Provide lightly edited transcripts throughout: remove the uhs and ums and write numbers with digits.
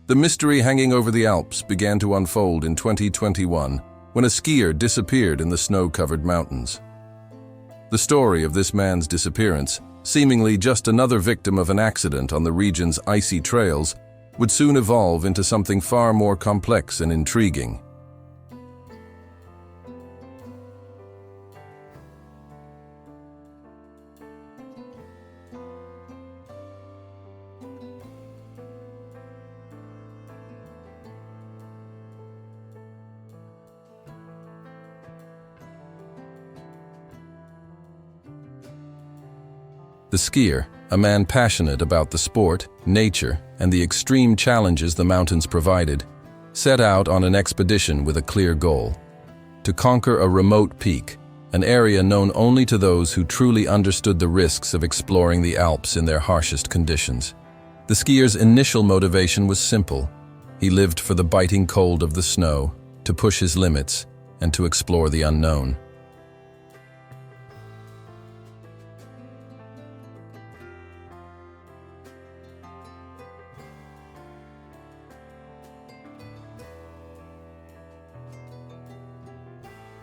The mystery hanging over the Alps began to unfold in 2021 when a skier disappeared in the snow-covered mountains. The story of this man's disappearance, seemingly just another victim of an accident on the region's icy trails, would soon evolve into something far more complex and intriguing. The skier, a man passionate about the sport, nature, and the extreme challenges the mountains provided, set out on an expedition with a clear goal: to conquer a remote peak, an area known only to those who truly understood the risks of exploring the Alps in their harshest conditions. The skier's initial motivation was simple. He lived for the biting cold of the snow, to push his limits, and to explore the unknown.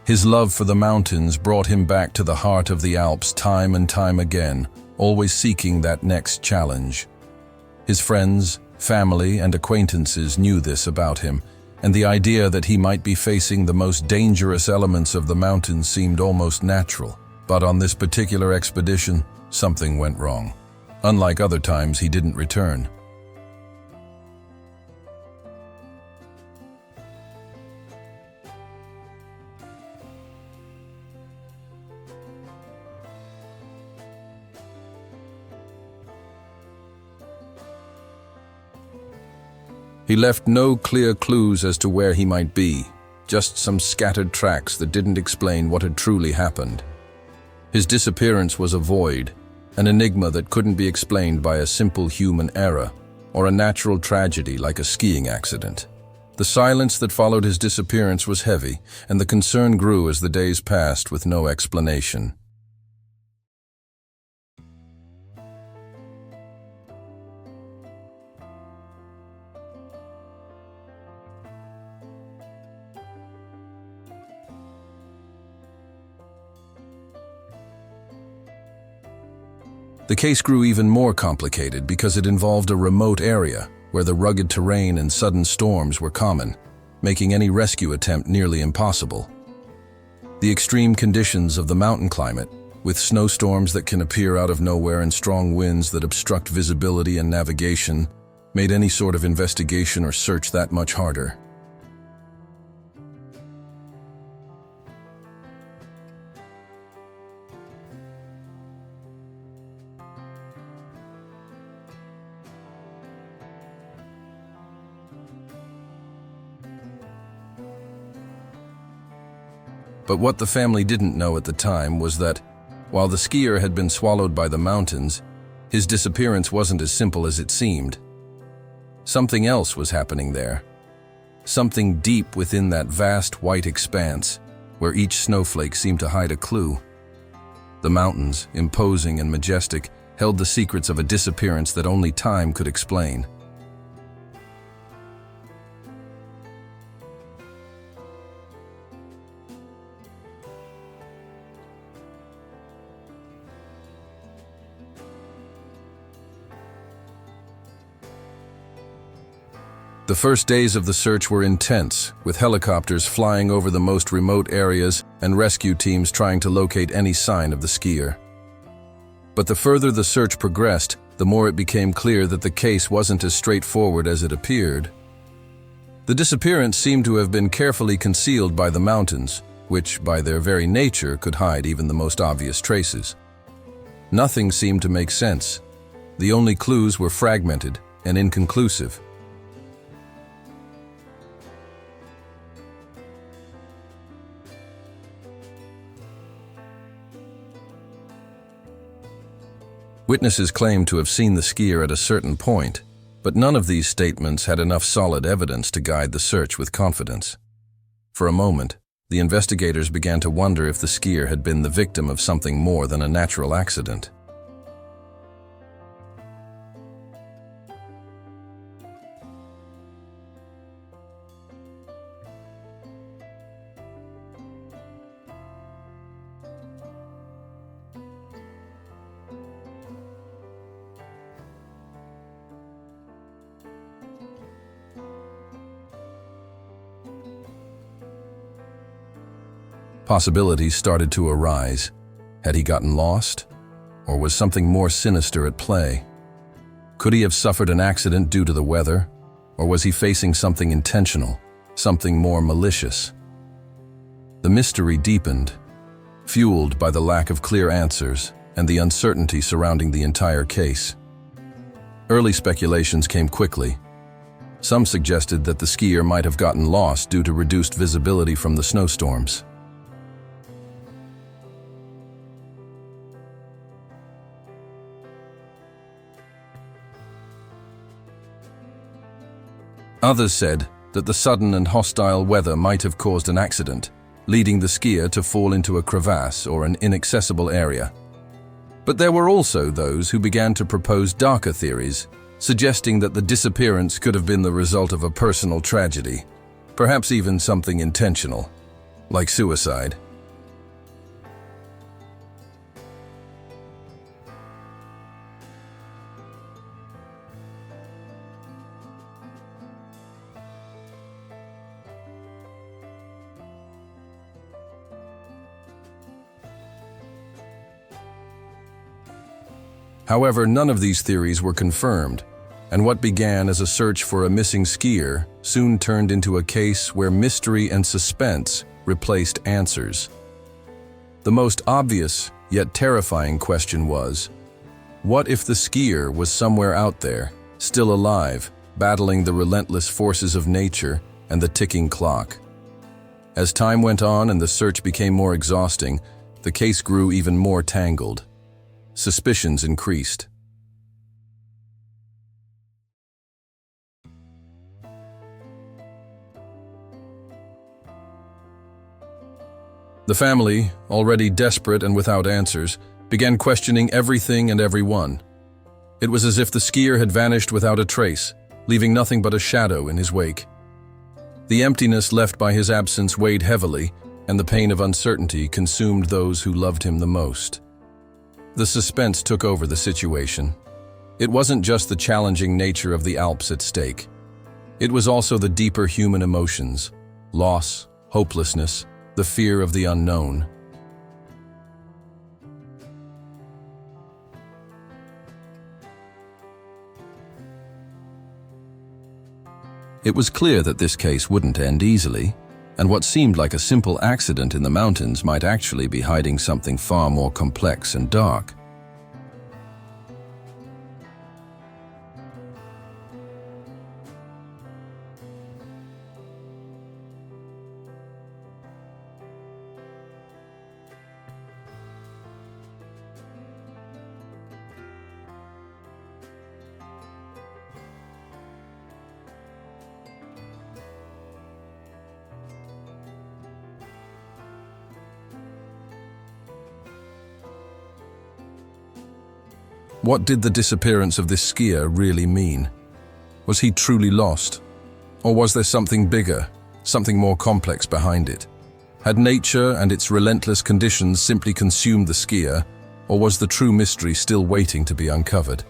His love for the mountains brought him back to the heart of the Alps time and time again, always seeking that next challenge. His friends, family, and acquaintances knew this about him, and the idea that he might be facing the most dangerous elements of the mountains seemed almost natural. But on this particular expedition, something went wrong. Unlike other times, he didn't return. He left no clear clues as to where he might be, just some scattered tracks that didn't explain what had truly happened. His disappearance was a void, an enigma that couldn't be explained by a simple human error or a natural tragedy like a skiing accident. The silence that followed his disappearance was heavy, and the concern grew as the days passed with no explanation. The case grew even more complicated because it involved a remote area where the rugged terrain and sudden storms were common, making any rescue attempt nearly impossible. The extreme conditions of the mountain climate, with snowstorms that can appear out of nowhere and strong winds that obstruct visibility and navigation, made any sort of investigation or search that much harder. But what the family didn't know at the time was that, while the skier had been swallowed by the mountains, his disappearance wasn't as simple as it seemed. Something else was happening there. Something deep within that vast white expanse, where each snowflake seemed to hide a clue. The mountains, imposing and majestic, held the secrets of a disappearance that only time could explain. The first days of the search were intense, with helicopters flying over the most remote areas and rescue teams trying to locate any sign of the skier. But the further the search progressed, the more it became clear that the case wasn't as straightforward as it appeared. The disappearance seemed to have been carefully concealed by the mountains, which, by their very nature, could hide even the most obvious traces. Nothing seemed to make sense. The only clues were fragmented and inconclusive. Witnesses claimed to have seen the skier at a certain point, but none of these statements had enough solid evidence to guide the search with confidence. For a moment, the investigators began to wonder if the skier had been the victim of something more than a natural accident. Possibilities started to arise. Had he gotten lost? Or was something more sinister at play? Could he have suffered an accident due to the weather? Or was he facing something intentional, something more malicious? The mystery deepened, fueled by the lack of clear answers and the uncertainty surrounding the entire case. Early speculations came quickly. Some suggested that the skier might have gotten lost due to reduced visibility from the snowstorms. Others said that the sudden and hostile weather might have caused an accident, leading the skier to fall into a crevasse or an inaccessible area. But there were also those who began to propose darker theories, suggesting that the disappearance could have been the result of a personal tragedy, perhaps even something intentional, like suicide. However, none of these theories were confirmed, and what began as a search for a missing skier soon turned into a case where mystery and suspense replaced answers. The most obvious, yet terrifying question was, what if the skier was somewhere out there, still alive, battling the relentless forces of nature and the ticking clock? As time went on and the search became more exhausting, the case grew even more tangled. Suspicions increased. The family, already desperate and without answers, began questioning everything and everyone. It was as if the skier had vanished without a trace, leaving nothing but a shadow in his wake. The emptiness left by his absence weighed heavily, and the pain of uncertainty consumed those who loved him the most. The suspense took over the situation. It wasn't just the challenging nature of the Alps at stake. It was also the deeper human emotions: loss, hopelessness, the fear of the unknown. It was clear that this case wouldn't end easily, and what seemed like a simple accident in the mountains might actually be hiding something far more complex and dark. What did the disappearance of this skier really mean? Was he truly lost? Or was there something bigger, something more complex behind it? Had nature and its relentless conditions simply consumed the skier, or was the true mystery still waiting to be uncovered?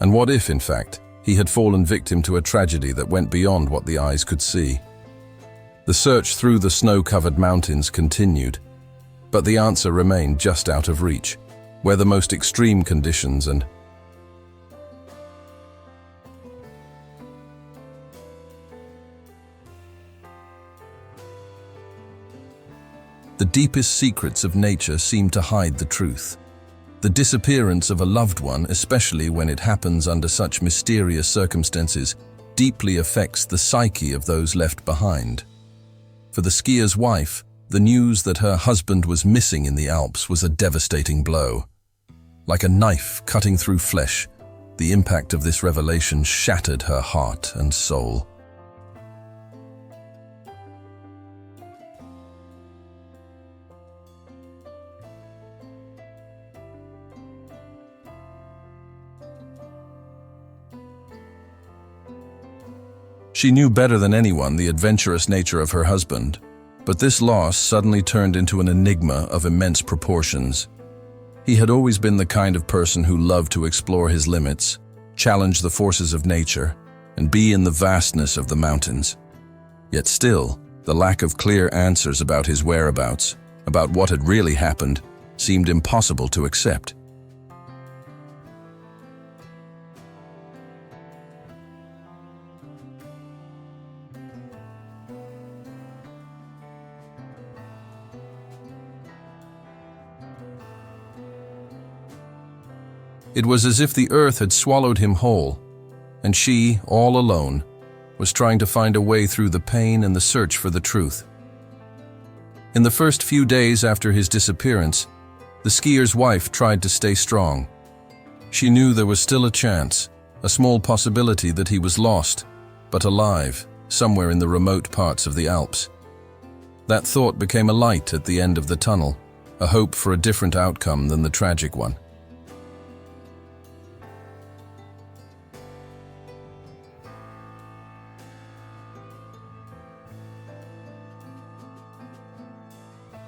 And what if, in fact, he had fallen victim to a tragedy that went beyond what the eyes could see? The search through the snow-covered mountains continued, but the answer remained just out of reach, where the most extreme conditions and the deepest secrets of nature seem to hide the truth. The disappearance of a loved one, especially when it happens under such mysterious circumstances, deeply affects the psyche of those left behind. For the skier's wife, the news that her husband was missing in the Alps was a devastating blow. Like a knife cutting through flesh, the impact of this revelation shattered her heart and soul. She knew better than anyone the adventurous nature of her husband, but this loss suddenly turned into an enigma of immense proportions. He had always been the kind of person who loved to explore his limits, challenge the forces of nature, and be in the vastness of the mountains. Yet still, The lack of clear answers about his whereabouts, about what had really happened, seemed impossible to accept. It was as if the earth had swallowed him whole, and she, all alone, was trying to find a way through the pain and the search for the truth. In the first few days after his disappearance, the skier's wife tried to stay strong. She knew there was still a chance, a small possibility that he was lost, but alive, somewhere in the remote parts of the Alps. That thought became a light at the end of the tunnel, a hope for a different outcome than the tragic one.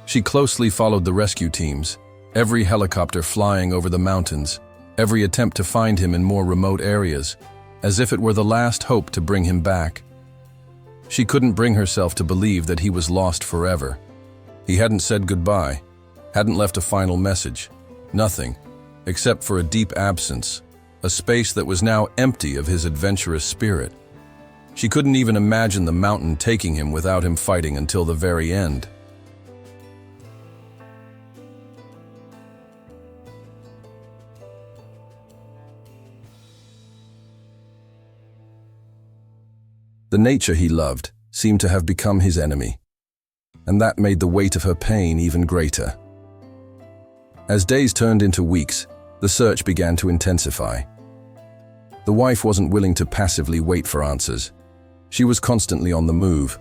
She closely followed the rescue teams, every helicopter flying over the mountains, every attempt to find him in more remote areas, as if it were the last hope to bring him back. She couldn't bring herself to believe that he was lost forever. He hadn't said goodbye, hadn't left a final message, nothing, except for a deep absence, a space that was now empty of his adventurous spirit. She couldn't even imagine the mountain taking him without him fighting until the very end. The nature he loved seemed to have become his enemy, and that made the weight of her pain even greater. As days turned into weeks, the search began to intensify. The wife wasn't willing to passively wait for answers. She was constantly on the move,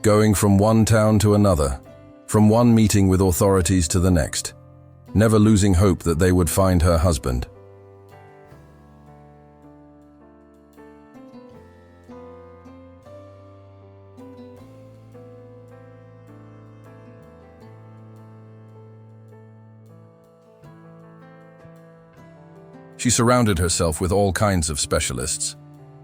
going from one town to another, from one meeting with authorities to the next, never losing hope that they would find her husband. She surrounded herself with all kinds of specialists,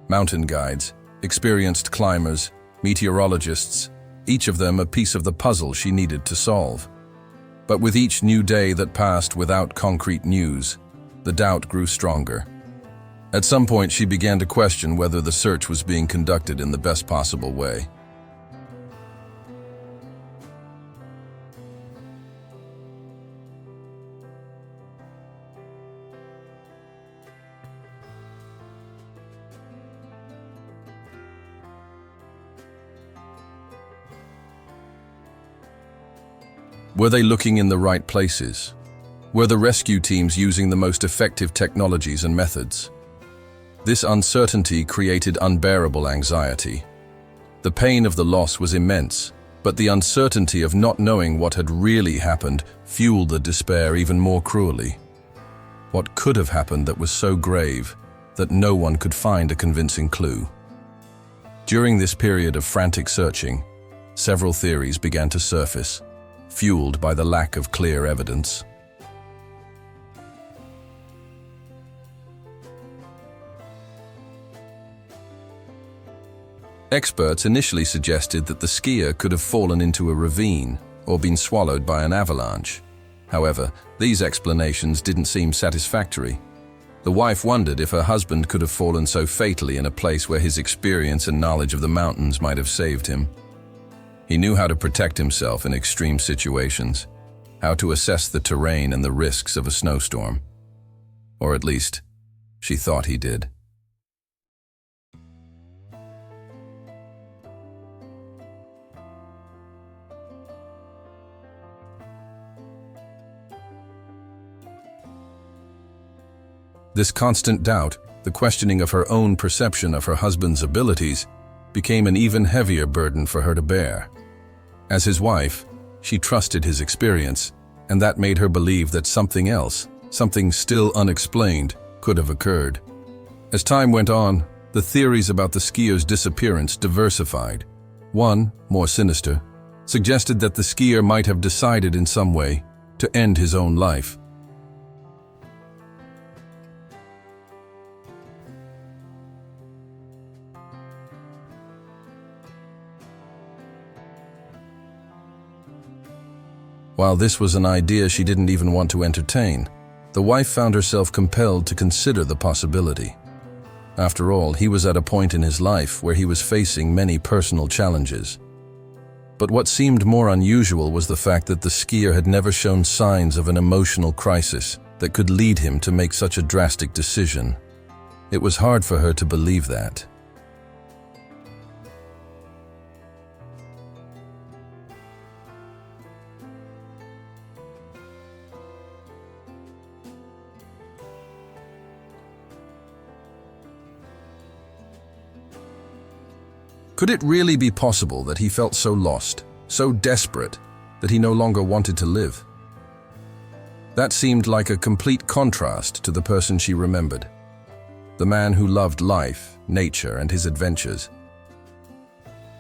mountain guides, experienced climbers, meteorologists, each of them a piece of the puzzle she needed to solve. But with each new day that passed without concrete news, the doubt grew stronger. At some point, she began to question whether the search was being conducted in the best possible way. Were they looking in the right places? Were the rescue teams using the most effective technologies and methods? This uncertainty created unbearable anxiety. The pain of the loss was immense, but the uncertainty of not knowing what had really happened fueled the despair even more cruelly. What could have happened that was so grave that no one could find a convincing clue? During this period of frantic searching, several theories began to surface, fueled by the lack of clear evidence. Experts initially suggested that the skier could have fallen into a ravine or been swallowed by an avalanche. However, these explanations didn't seem satisfactory. The wife wondered if her husband could have fallen so fatally in a place where his experience and knowledge of the mountains might have saved him. He knew how to protect himself in extreme situations, how to assess the terrain and the risks of a snowstorm. Or at least, she thought he did. This constant doubt, the questioning of her own perception of her husband's abilities, became an even heavier burden for her to bear. As his wife, she trusted his experience, and that made her believe that something else, something still unexplained, could have occurred. As time went on, the theories about the skier's disappearance diversified. One, more sinister, suggested that the skier might have decided in some way to end his own life. While this was an idea she didn't even want to entertain, the wife found herself compelled to consider the possibility. After all, he was at a point in his life where he was facing many personal challenges. But what seemed more unusual was the fact that the skier had never shown signs of an emotional crisis that could lead him to make such a drastic decision. It was hard for her to believe that. Could it really be possible that he felt so lost, so desperate, that he no longer wanted to live? That seemed like a complete contrast to the person she remembered. The man who loved life, nature, and his adventures.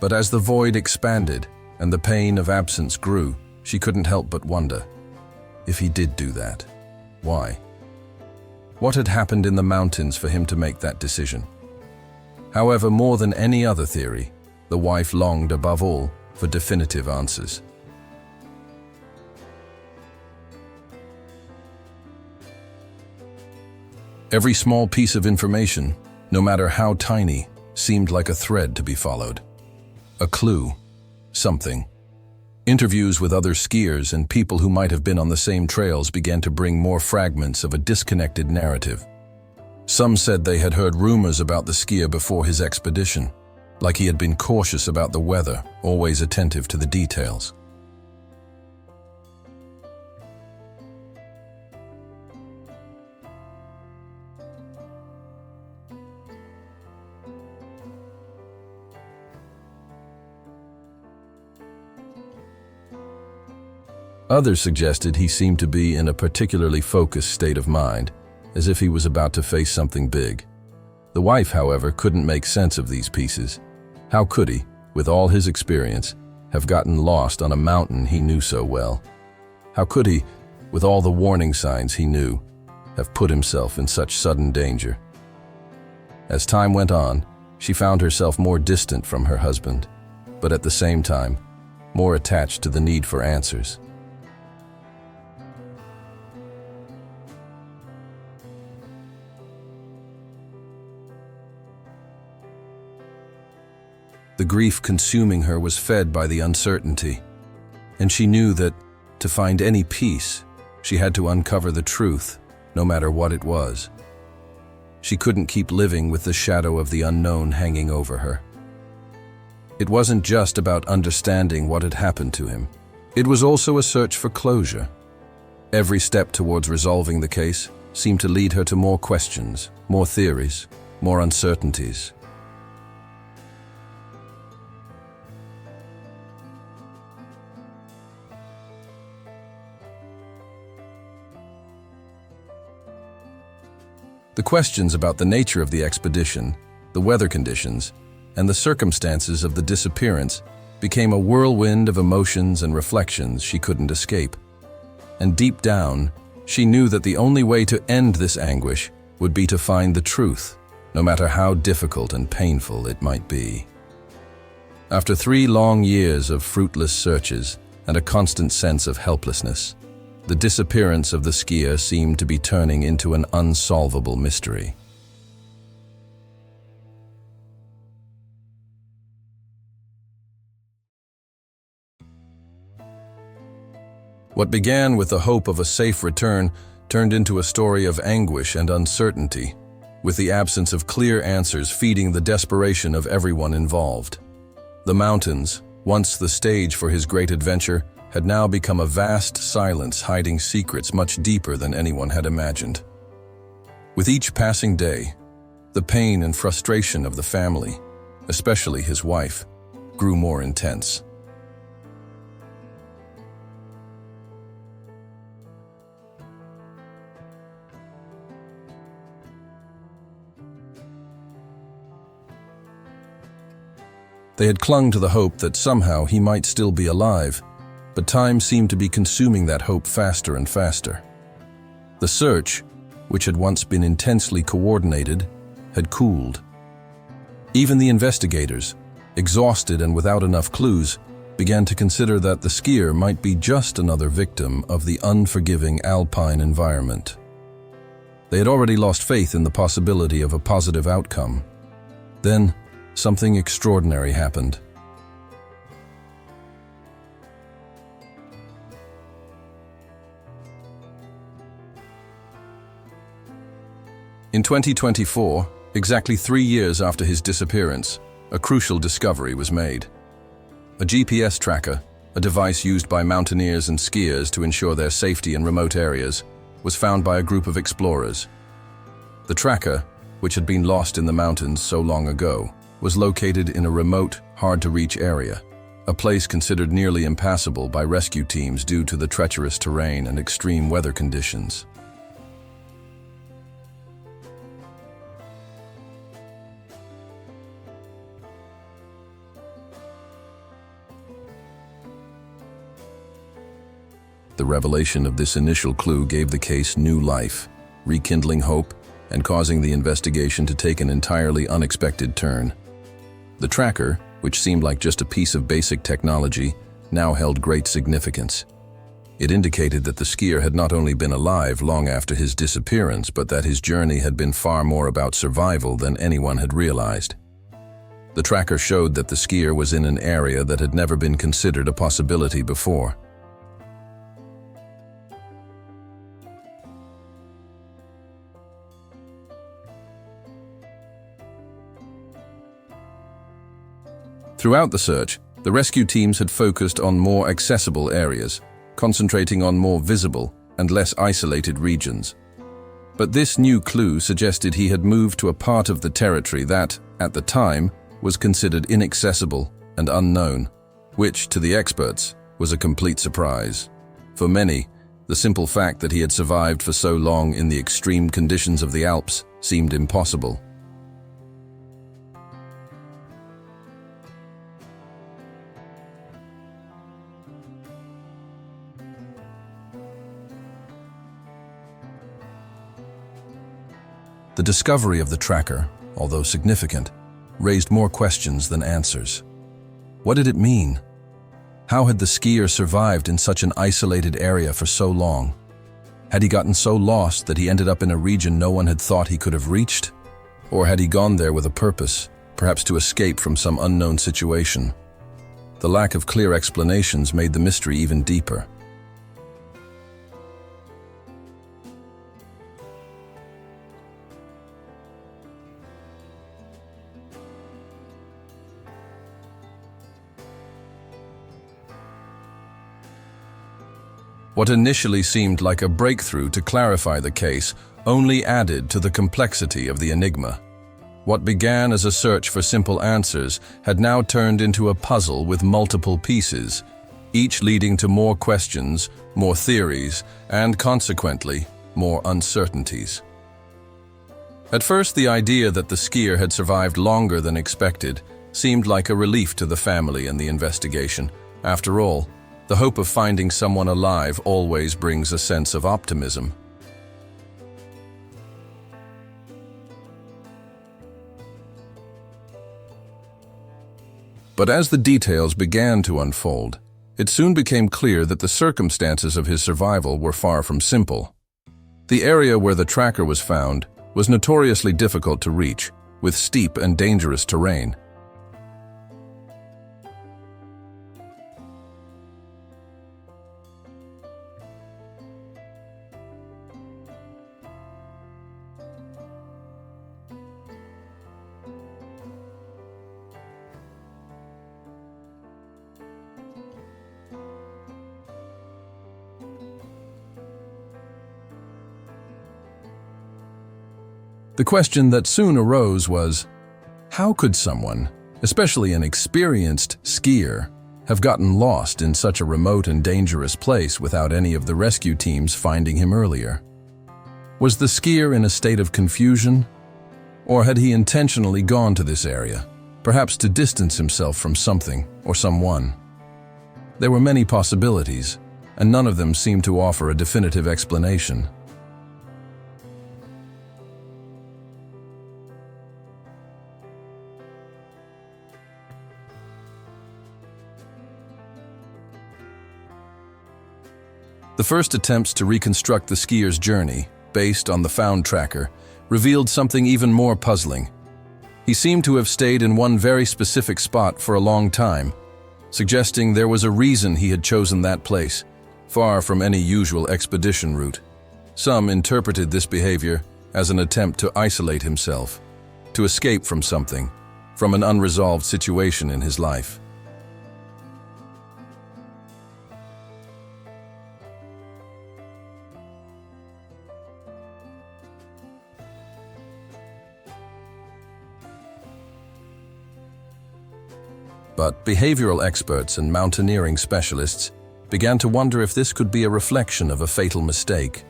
But as the void expanded and the pain of absence grew, she couldn't help but wonder, if he did do that, why? What had happened in the mountains for him to make that decision? However, more than any other theory, the wife longed above all for definitive answers. Every small piece of information, no matter how tiny, seemed like a thread to be followed. A clue, something. Interviews with other skiers and people who might have been on the same trails began to bring more fragments of a disconnected narrative. Some said they had heard rumors about the skier before his expedition, like he had been cautious about the weather, always attentive to the details. Others suggested he seemed to be in a particularly focused state of mind, as if he was about to face something big. The wife, however, couldn't make sense of these pieces. How could he, with all his experience, have gotten lost on a mountain he knew so well? How could he, with all the warning signs he knew, have put himself in such sudden danger? As time went on, she found herself more distant from her husband, but at the same time, more attached to the need for answers. The grief consuming her was fed by the uncertainty, and she knew that, to find any peace, she had to uncover the truth, no matter what it was. She couldn't keep living with the shadow of the unknown hanging over her. It wasn't just about understanding what had happened to him. It was also a search for closure. Every step towards resolving the case seemed to lead her to more questions, more theories, more uncertainties. The questions about the nature of the expedition, the weather conditions, and the circumstances of the disappearance became a whirlwind of emotions and reflections she couldn't escape. And deep down, she knew that the only way to end this anguish would be to find the truth, no matter how difficult and painful it might be. After 3 long years of fruitless searches and a constant sense of helplessness, the disappearance of the skier seemed to be turning into an unsolvable mystery. What began with the hope of a safe return turned into a story of anguish and uncertainty, with the absence of clear answers feeding the desperation of everyone involved. The mountains, once the stage for his great adventure, had now become a vast silence hiding secrets much deeper than anyone had imagined. With each passing day, the pain and frustration of the family, especially his wife, grew more intense. They had clung to the hope that somehow he might still be alive, but time seemed to be consuming that hope faster and faster. The search, which had once been intensely coordinated, had cooled. Even the investigators, exhausted and without enough clues, began to consider that the skier might be just another victim of the unforgiving alpine environment. They had already lost faith in the possibility of a positive outcome. Then, something extraordinary happened. In 2024, exactly 3 years after his disappearance, a crucial discovery was made. A GPS tracker, a device used by mountaineers and skiers to ensure their safety in remote areas, was found by a group of explorers. The tracker, which had been lost in the mountains so long ago, was located in a remote, hard-to-reach area, a place considered nearly impassable by rescue teams due to the treacherous terrain and extreme weather conditions. The revelation of this initial clue gave the case new life, rekindling hope and causing the investigation to take an entirely unexpected turn. The tracker, which seemed like just a piece of basic technology, now held great significance. It indicated that the skier had not only been alive long after his disappearance, but that his journey had been far more about survival than anyone had realized. The tracker showed that the skier was in an area that had never been considered a possibility before. Throughout the search, the rescue teams had focused on more accessible areas, concentrating on more visible and less isolated regions. But this new clue suggested he had moved to a part of the territory that, at the time, was considered inaccessible and unknown, which, to the experts, was a complete surprise. For many, the simple fact that he had survived for so long in the extreme conditions of the Alps seemed impossible. The discovery of the tracker, although significant, raised more questions than answers. What did it mean? How had the skier survived in such an isolated area for so long? Had he gotten so lost that he ended up in a region no one had thought he could have reached? Or had he gone there with a purpose, perhaps to escape from some unknown situation? The lack of clear explanations made the mystery even deeper. What initially seemed like a breakthrough to clarify the case only added to the complexity of the enigma. What began as a search for simple answers had now turned into a puzzle with multiple pieces, each leading to more questions, more theories, and consequently, more uncertainties. At first, the idea that the skier had survived longer than expected seemed like a relief to the family and the investigation. After all, the hope of finding someone alive always brings a sense of optimism. But as the details began to unfold, it soon became clear that the circumstances of his survival were far from simple. The area where the tracker was found was notoriously difficult to reach, with steep and dangerous terrain. The question that soon arose was, how could someone, especially an experienced skier, have gotten lost in such a remote and dangerous place without any of the rescue teams finding him earlier? Was the skier in a state of confusion? Or had he intentionally gone to this area, perhaps to distance himself from something or someone? There were many possibilities, and none of them seemed to offer a definitive explanation. The first attempts to reconstruct the skier's journey, based on the found tracker, revealed something even more puzzling. He seemed to have stayed in one very specific spot for a long time, suggesting there was a reason he had chosen that place, far from any usual expedition route. Some interpreted this behavior as an attempt to isolate himself, to escape from something, from an unresolved situation in his life. But behavioral experts and mountaineering specialists began to wonder if this could be a reflection of a fatal mistake,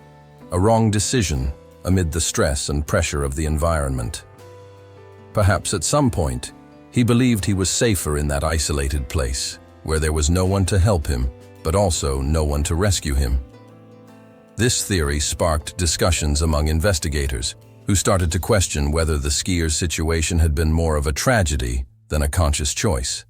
a wrong decision amid the stress and pressure of the environment. Perhaps at some point, he believed he was safer in that isolated place, where there was no one to help him, but also no one to rescue him. This theory sparked discussions among investigators, who started to question whether the skier's situation had been more of a tragedy than a conscious choice.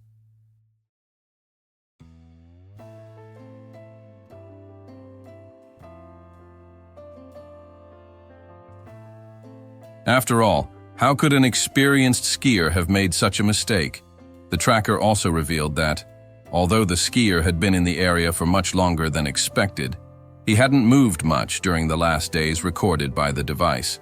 After all, how could an experienced skier have made such a mistake? The tracker also revealed that, although the skier had been in the area for much longer than expected, he hadn't moved much during the last days recorded by the device.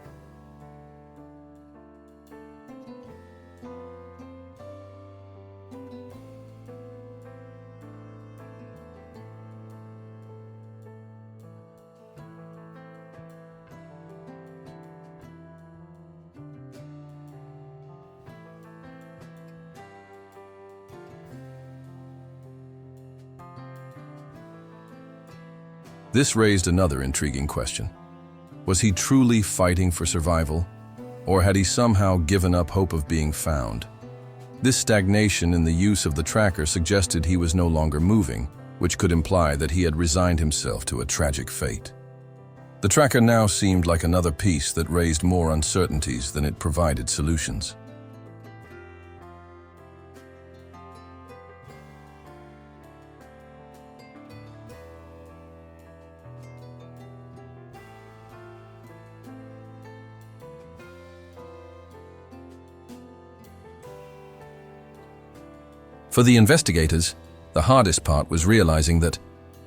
This raised another intriguing question. Was he truly fighting for survival, or had he somehow given up hope of being found? This stagnation in the use of the tracker suggested he was no longer moving, which could imply that he had resigned himself to a tragic fate. The tracker now seemed like another piece that raised more uncertainties than it provided solutions. For the investigators, the hardest part was realizing that,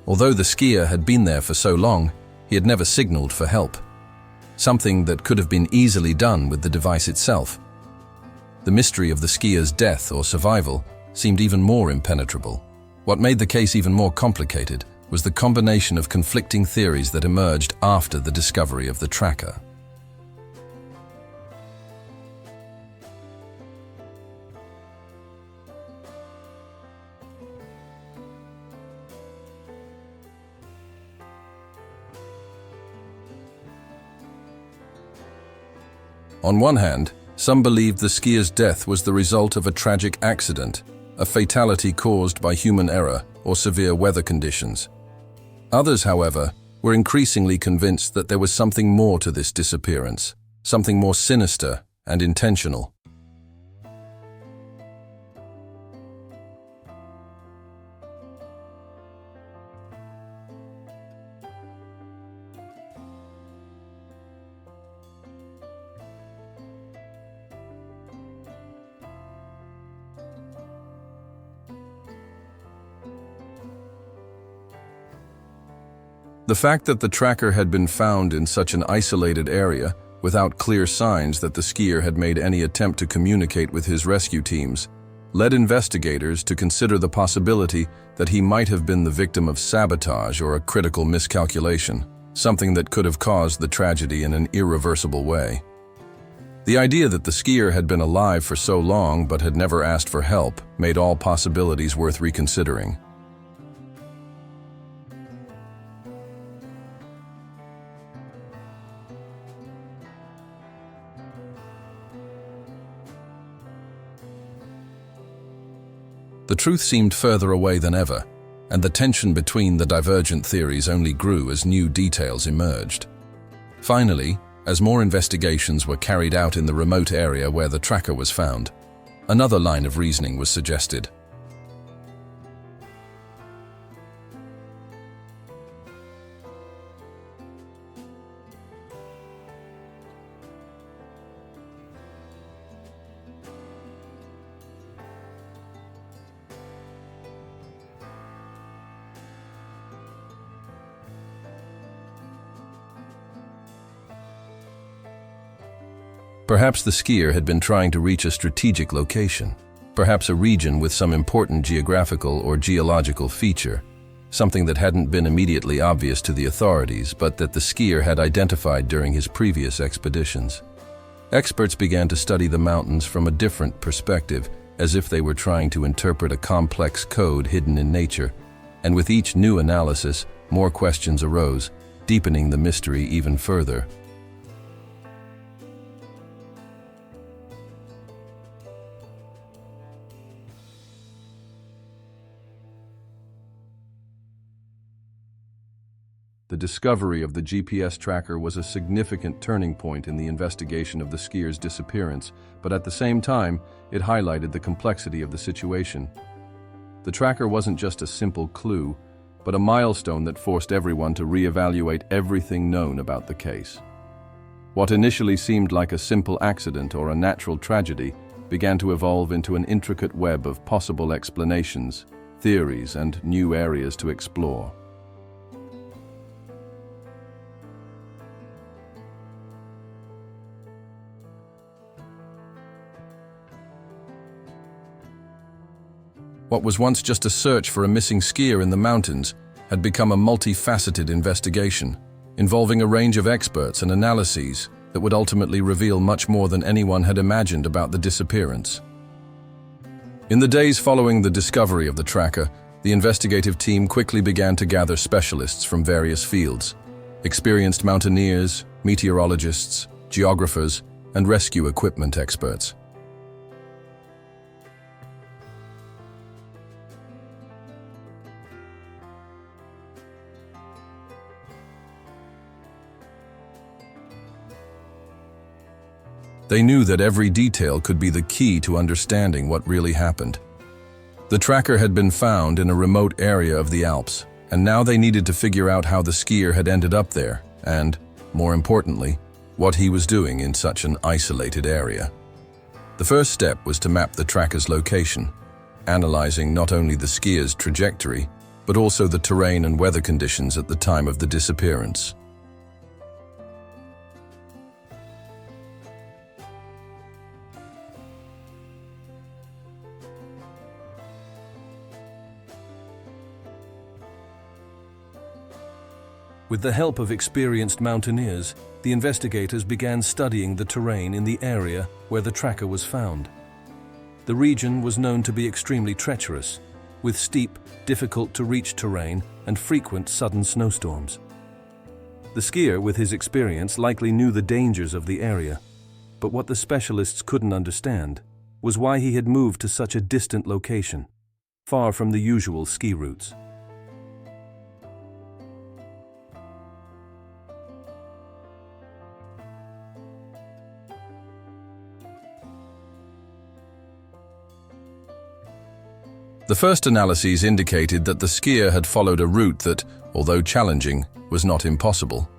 although the skier had been there for so long, he had never signaled for help. Something that could have been easily done with the device itself. The mystery of the skier's death or survival seemed even more impenetrable. What made the case even more complicated was the combination of conflicting theories that emerged after the discovery of the tracker. On one hand, some believed the skier's death was the result of a tragic accident, a fatality caused by human error or severe weather conditions. Others, however, were increasingly convinced that there was something more to this disappearance, something more sinister and intentional. The fact that the tracker had been found in such an isolated area, without clear signs that the skier had made any attempt to communicate with his rescue teams, led investigators to consider the possibility that he might have been the victim of sabotage or a critical miscalculation, something that could have caused the tragedy in an irreversible way. The idea that the skier had been alive for so long but had never asked for help made all possibilities worth reconsidering. The truth seemed further away than ever, and the tension between the divergent theories only grew as new details emerged. Finally, as more investigations were carried out in the remote area where the tracker was found, another line of reasoning was suggested. Perhaps the skier had been trying to reach a strategic location, perhaps a region with some important geographical or geological feature, something that hadn't been immediately obvious to the authorities, but that the skier had identified during his previous expeditions. Experts began to study the mountains from a different perspective, as if they were trying to interpret a complex code hidden in nature, and with each new analysis, more questions arose, deepening the mystery even further. The discovery of the GPS tracker was a significant turning point in the investigation of the skier's disappearance, but at the same time, it highlighted the complexity of the situation. The tracker wasn't just a simple clue, but a milestone that forced everyone to reevaluate everything known about the case. What initially seemed like a simple accident or a natural tragedy began to evolve into an intricate web of possible explanations, theories, and new areas to explore. What was once just a search for a missing skier in the mountains had become a multifaceted investigation, involving a range of experts and analyses that would ultimately reveal much more than anyone had imagined about the disappearance. In the days following the discovery of the tracker, the investigative team quickly began to gather specialists from various fields: experienced mountaineers, meteorologists, geographers, and rescue equipment experts. They knew that every detail could be the key to understanding what really happened. The tracker had been found in a remote area of the Alps, and now they needed to figure out how the skier had ended up there and, more importantly, what he was doing in such an isolated area. The first step was to map the tracker's location, analyzing not only the skier's trajectory, but also the terrain and weather conditions at the time of the disappearance. With the help of experienced mountaineers, the investigators began studying the terrain in the area where the tracker was found. The region was known to be extremely treacherous, with steep, difficult-to-reach terrain and frequent sudden snowstorms. The skier, with his experience, likely knew the dangers of the area, but what the specialists couldn't understand was why he had moved to such a distant location, far from the usual ski routes. The first analyses indicated that the skier had followed a route that, although challenging, was not impossible.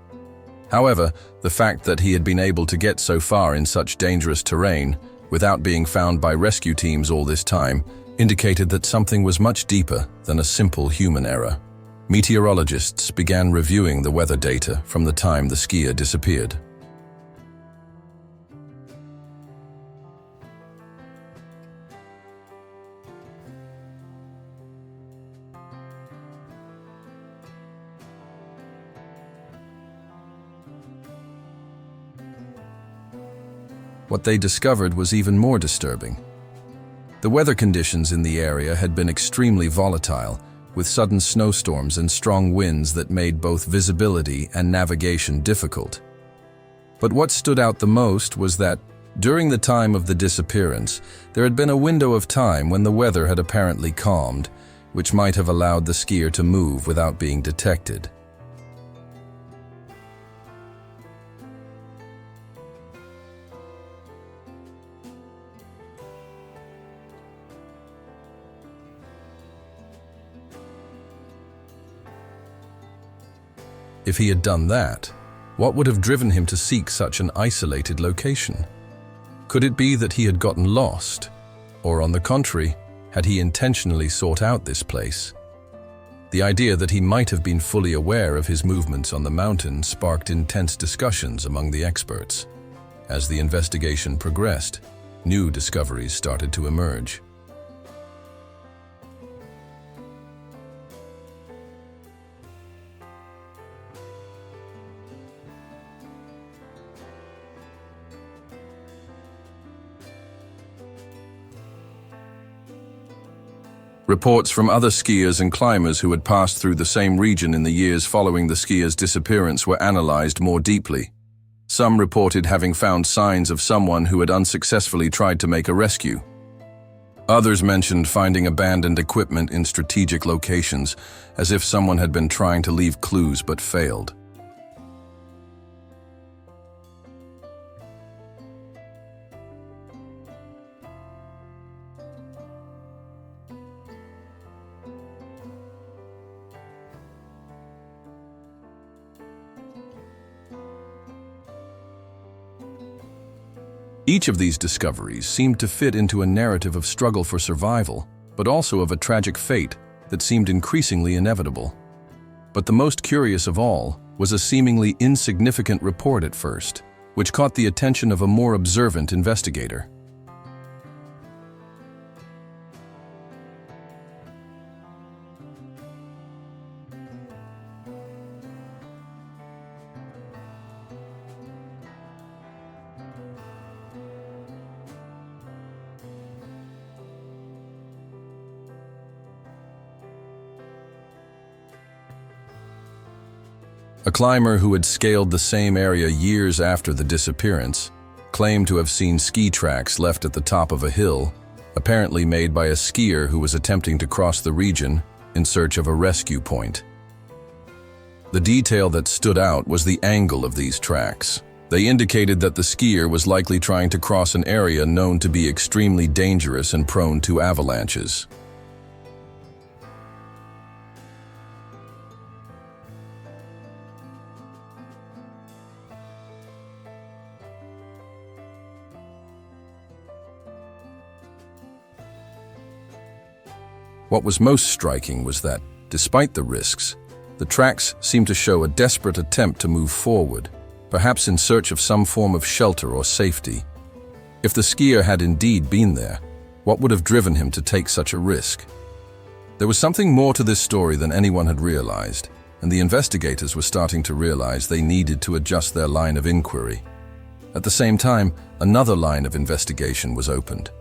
However, the fact that he had been able to get so far in such dangerous terrain without being found by rescue teams all this time indicated that something was much deeper than a simple human error. Meteorologists began reviewing the weather data from the time the skier disappeared. What they discovered was even more disturbing. The weather conditions in the area had been extremely volatile, with sudden snowstorms and strong winds that made both visibility and navigation difficult. But what stood out the most was that, during the time of the disappearance, there had been a window of time when the weather had apparently calmed, which might have allowed the skier to move without being detected. If he had done that, what would have driven him to seek such an isolated location? Could it be that he had gotten lost? Or on the contrary, had he intentionally sought out this place? The idea that he might have been fully aware of his movements on the mountain sparked intense discussions among the experts. As the investigation progressed, new discoveries started to emerge. Reports from other skiers and climbers who had passed through the same region in the years following the skier's disappearance were analyzed more deeply. Some reported having found signs of someone who had unsuccessfully tried to make a rescue. Others mentioned finding abandoned equipment in strategic locations, as if someone had been trying to leave clues but failed. Each of these discoveries seemed to fit into a narrative of struggle for survival, but also of a tragic fate that seemed increasingly inevitable. But the most curious of all was a seemingly insignificant report at first, which caught the attention of a more observant investigator. A climber who had scaled the same area years after the disappearance claimed to have seen ski tracks left at the top of a hill, apparently made by a skier who was attempting to cross the region in search of a rescue point. The detail that stood out was the angle of these tracks. They indicated that the skier was likely trying to cross an area known to be extremely dangerous and prone to avalanches. What was most striking was that, despite the risks, the tracks seemed to show a desperate attempt to move forward, perhaps in search of some form of shelter or safety. If the skier had indeed been there, what would have driven him to take such a risk? There was something more to this story than anyone had realized, and the investigators were starting to realize they needed to adjust their line of inquiry. At the same time, another line of investigation was opened.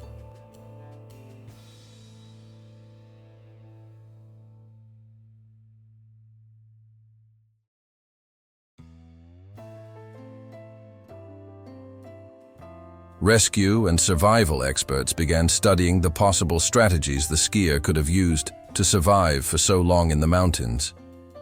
Rescue and survival experts began studying the possible strategies the skier could have used to survive for so long in the mountains.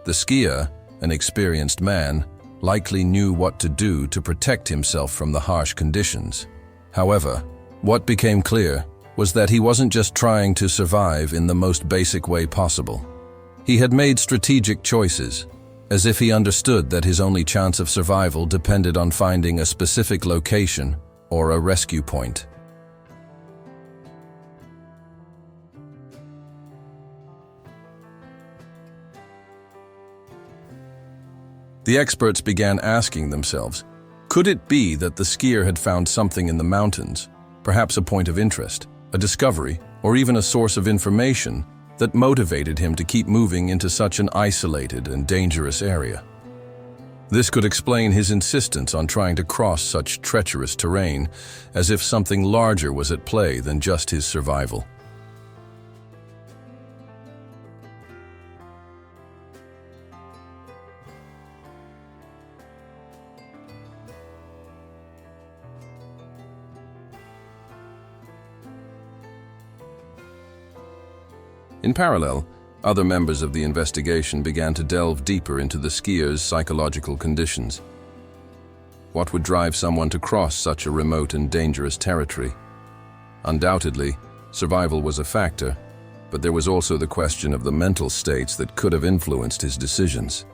The skier, an experienced man, likely knew what to do to protect himself from the harsh conditions. However, what became clear was that he wasn't just trying to survive in the most basic way possible. He had made strategic choices, as if he understood that his only chance of survival depended on finding a specific location or a rescue point. The experts began asking themselves, could it be that the skier had found something in the mountains, perhaps a point of interest, a discovery, or even a source of information that motivated him to keep moving into such an isolated and dangerous area? This could explain his insistence on trying to cross such treacherous terrain, as if something larger was at play than just his survival. In parallel, other members of the investigation began to delve deeper into the skier's psychological conditions. What would drive someone to cross such a remote and dangerous territory? Undoubtedly, survival was a factor, but there was also the question of the mental states that could have influenced his decisions.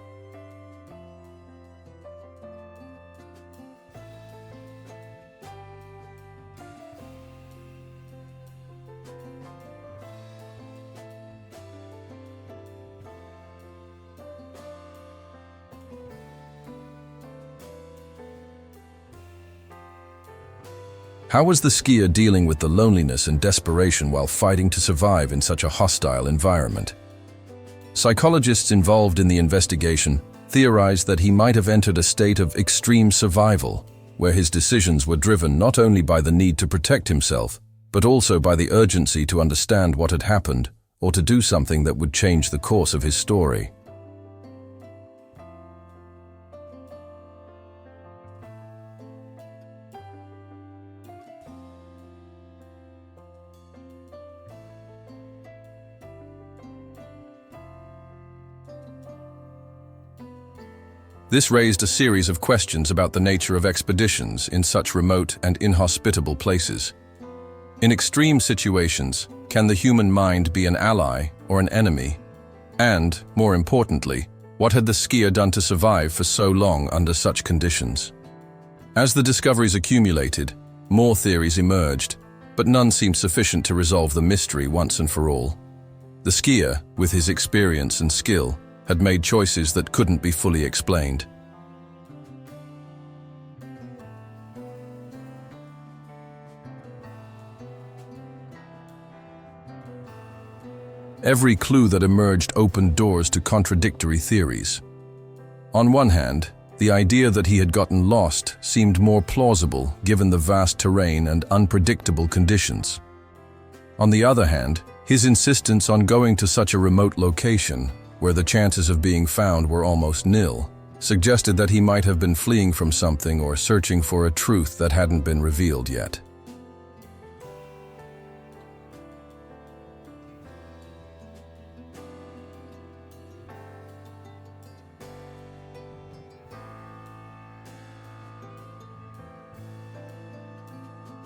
How was the skier dealing with the loneliness and desperation while fighting to survive in such a hostile environment? Psychologists involved in the investigation theorized that he might have entered a state of extreme survival, where his decisions were driven not only by the need to protect himself, but also by the urgency to understand what had happened or to do something that would change the course of his story. This raised a series of questions about the nature of expeditions in such remote and inhospitable places. In extreme situations, can the human mind be an ally or an enemy? And, more importantly, what had the skier done to survive for so long under such conditions? As the discoveries accumulated, more theories emerged, but none seemed sufficient to resolve the mystery once and for all. The skier, with his experience and skill, had made choices that couldn't be fully explained. Every clue that emerged opened doors to contradictory theories. On one hand, the idea that he had gotten lost seemed more plausible given the vast terrain and unpredictable conditions. On the other hand, his insistence on going to such a remote location, where the chances of being found were almost nil, suggested that he might have been fleeing from something or searching for a truth that hadn't been revealed yet.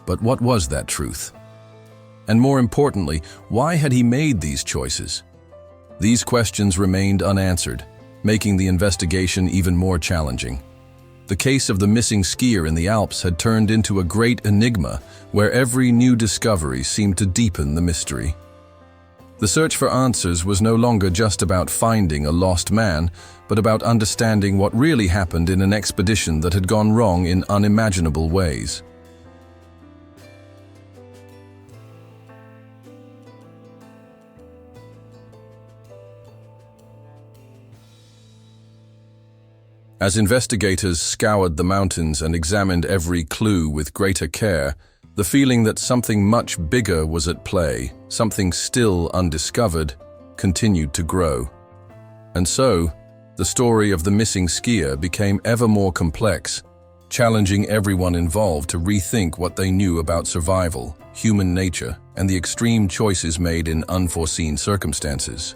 But what was that truth? And more importantly, why had he made these choices? These questions remained unanswered, making the investigation even more challenging. The case of the missing skier in the Alps had turned into a great enigma where every new discovery seemed to deepen the mystery. The search for answers was no longer just about finding a lost man, but about understanding what really happened in an expedition that had gone wrong in unimaginable ways. As investigators scoured the mountains and examined every clue with greater care, the feeling that something much bigger was at play, something still undiscovered, continued to grow. And so, the story of the missing skier became ever more complex, challenging everyone involved to rethink what they knew about survival, human nature, and the extreme choices made in unforeseen circumstances.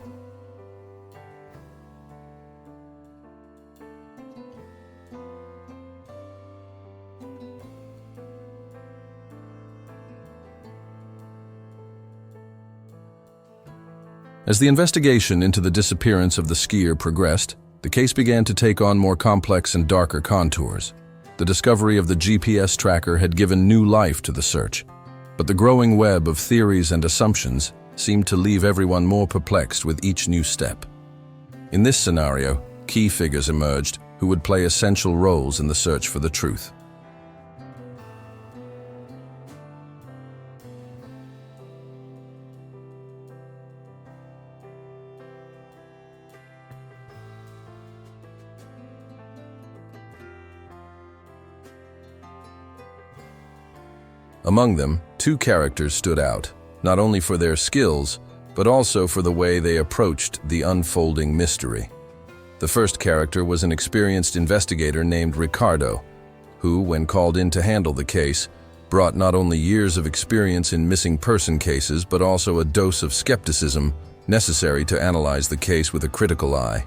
As the investigation into the disappearance of the skier progressed, the case began to take on more complex and darker contours. The discovery of the GPS tracker had given new life to the search, but the growing web of theories and assumptions seemed to leave everyone more perplexed with each new step. In this scenario, key figures emerged who would play essential roles in the search for the truth. Among them, two characters stood out, not only for their skills, but also for the way they approached the unfolding mystery. The first character was an experienced investigator named Ricardo, who, when called in to handle the case, brought not only years of experience in missing person cases, but also a dose of skepticism necessary to analyze the case with a critical eye.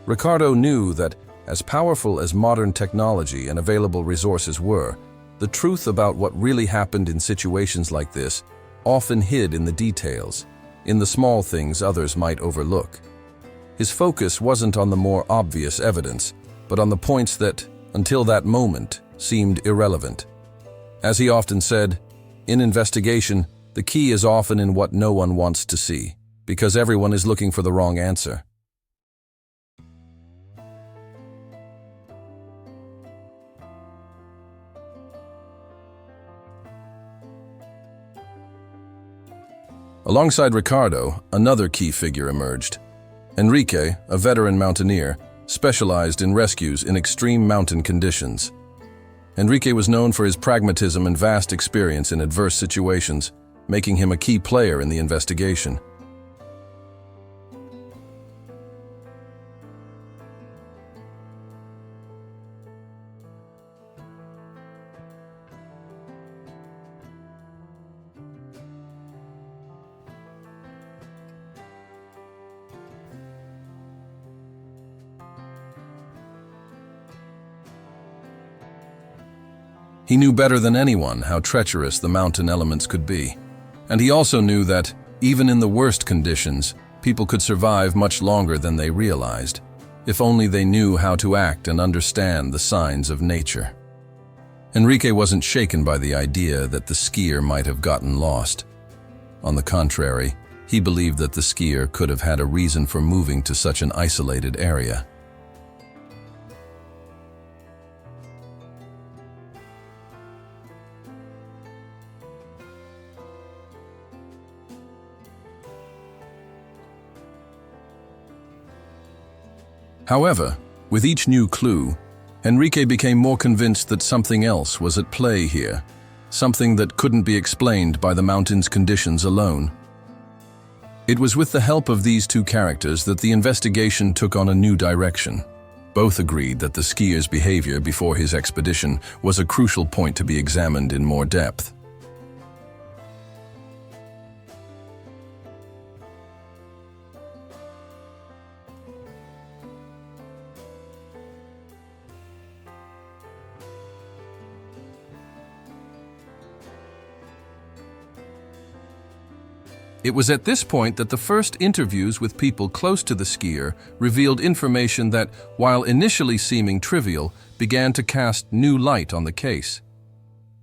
Ricardo knew that, as powerful as modern technology and available resources were, the truth about what really happened in situations like this often hid in the details, in the small things others might overlook. His focus wasn't on the more obvious evidence, but on the points that, until that moment, seemed irrelevant. As he often said, in investigation, the key is often in what no one wants to see, because everyone is looking for the wrong answer. Alongside Ricardo, another key figure emerged. Enrique, a veteran mountaineer, specialized in rescues in extreme mountain conditions. Enrique was known for his pragmatism and vast experience in adverse situations, making him a key player in the investigation. He knew better than anyone how treacherous the mountain elements could be. And he also knew that, even in the worst conditions, people could survive much longer than they realized, if only they knew how to act and understand the signs of nature. Enrique wasn't shaken by the idea that the skier might have gotten lost. On the contrary, he believed that the skier could have had a reason for moving to such an isolated area. However, with each new clue, Enrique became more convinced that something else was at play here, something that couldn't be explained by the mountain's conditions alone. It was with the help of these two characters that the investigation took on a new direction. Both agreed that the skier's behavior before his expedition was a crucial point to be examined in more depth. It was at this point that the first interviews with people close to the skier revealed information that, while initially seeming trivial, began to cast new light on the case.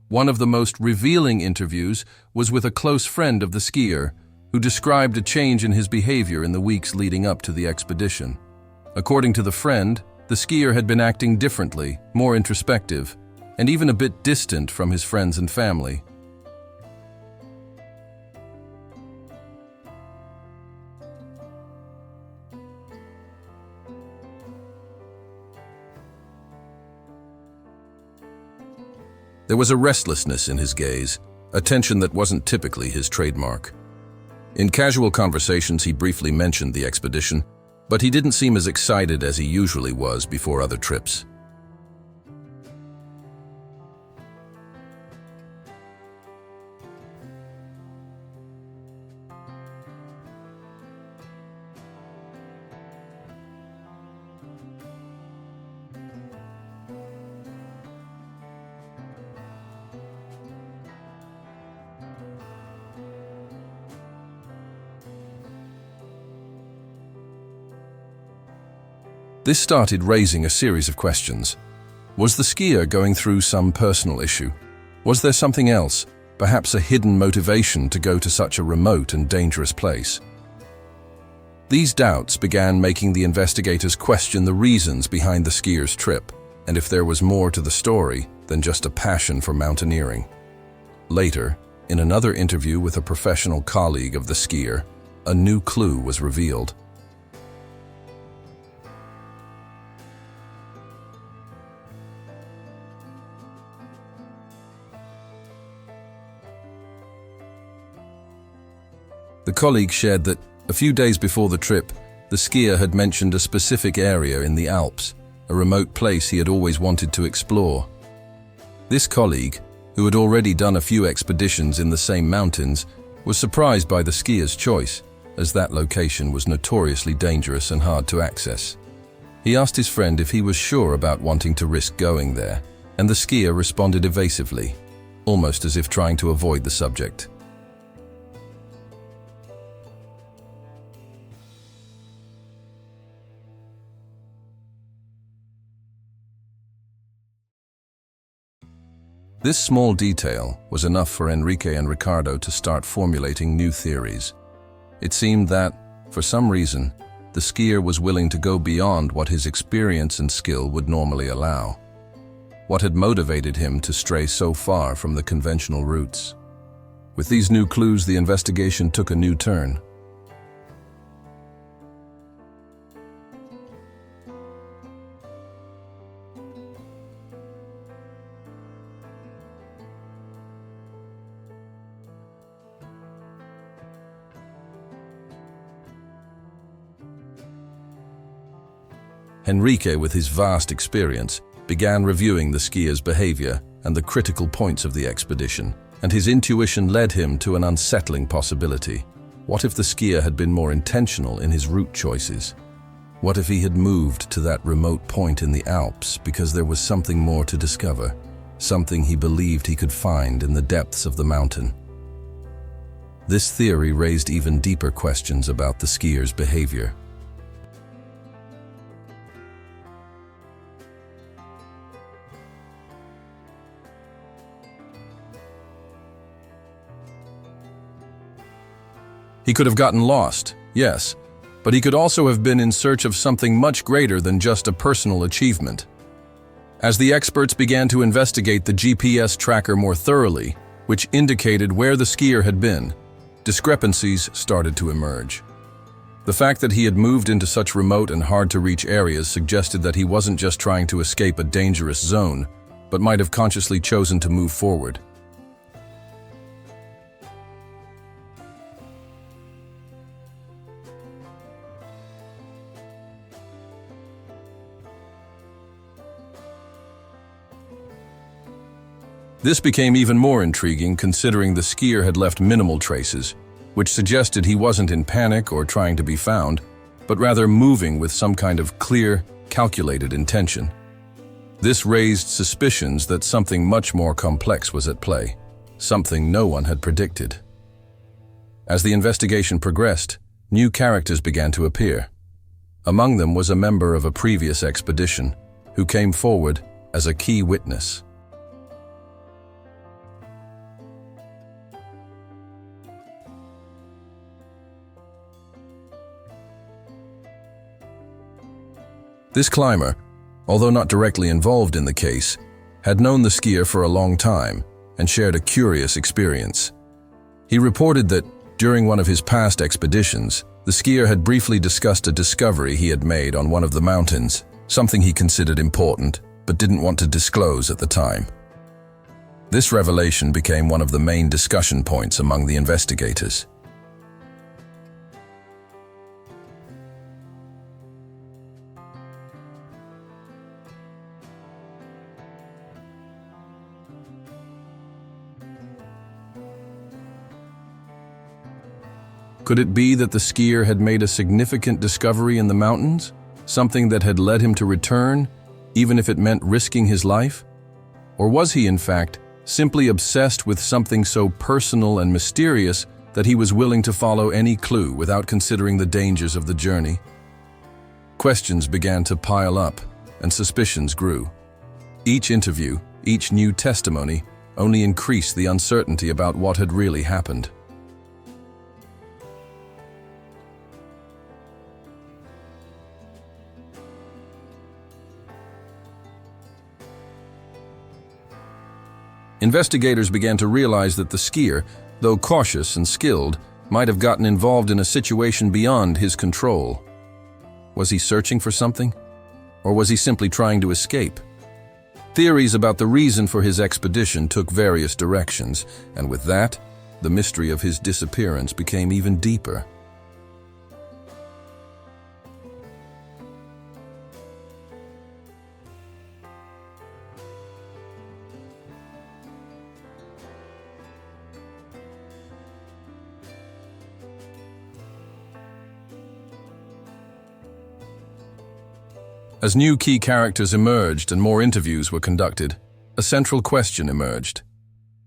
One of the most revealing interviews was with a close friend of the skier, who described a change in his behavior in the weeks leading up to the expedition. According to the friend, the skier had been acting differently, more introspective, and even a bit distant from his friends and family. There was a restlessness in his gaze, a tension that wasn't typically his trademark. In casual conversations, he briefly mentioned the expedition, but he didn't seem as excited as he usually was before other trips. This started raising a series of questions. Was the skier going through some personal issue? Was there something else, perhaps a hidden motivation to go to such a remote and dangerous place? These doubts began making the investigators question the reasons behind the skier's trip, and if there was more to the story than just a passion for mountaineering. Later, in another interview with a professional colleague of the skier, a new clue was revealed. The colleague shared that, a few days before the trip, the skier had mentioned a specific area in the Alps, a remote place he had always wanted to explore. This colleague, who had already done a few expeditions in the same mountains, was surprised by the skier's choice, as that location was notoriously dangerous and hard to access. He asked his friend if he was sure about wanting to risk going there, and the skier responded evasively, almost as if trying to avoid the subject. This small detail was enough for Enrique and Ricardo to start formulating new theories. It seemed that, for some reason, the skier was willing to go beyond what his experience and skill would normally allow. What had motivated him to stray so far from the conventional routes? With these new clues, the investigation took a new turn. Enrique, with his vast experience, began reviewing the skier's behavior and the critical points of the expedition, and his intuition led him to an unsettling possibility. What if the skier had been more intentional in his route choices? What if he had moved to that remote point in the Alps because there was something more to discover, something he believed he could find in the depths of the mountain? This theory raised even deeper questions about the skier's behavior. He could have gotten lost, yes, but he could also have been in search of something much greater than just a personal achievement. As the experts began to investigate the GPS tracker more thoroughly, which indicated where the skier had been, discrepancies started to emerge. The fact that he had moved into such remote and hard-to-reach areas suggested that he wasn't just trying to escape a dangerous zone, but might have consciously chosen to move forward. This became even more intriguing considering the skier had left minimal traces, which suggested he wasn't in panic or trying to be found, but rather moving with some kind of clear, calculated intention. This raised suspicions that something much more complex was at play, something no one had predicted. As the investigation progressed, new characters began to appear. Among them was a member of a previous expedition, who came forward as a key witness. This climber, although not directly involved in the case, had known the skier for a long time and shared a curious experience. He reported that, during one of his past expeditions, the skier had briefly discussed a discovery he had made on one of the mountains, something he considered important but didn't want to disclose at the time. This revelation became one of the main discussion points among the investigators. Could it be that the skier had made a significant discovery in the mountains, something that had led him to return, even if it meant risking his life? Or was he, in fact, simply obsessed with something so personal and mysterious that he was willing to follow any clue without considering the dangers of the journey? Questions began to pile up, and suspicions grew. Each interview, each new testimony, only increased the uncertainty about what had really happened. Investigators began to realize that the skier, though cautious and skilled, might have gotten involved in a situation beyond his control. Was he searching for something? Or was he simply trying to escape? Theories about the reason for his expedition took various directions, and with that, the mystery of his disappearance became even deeper. As new key characters emerged and more interviews were conducted, a central question emerged.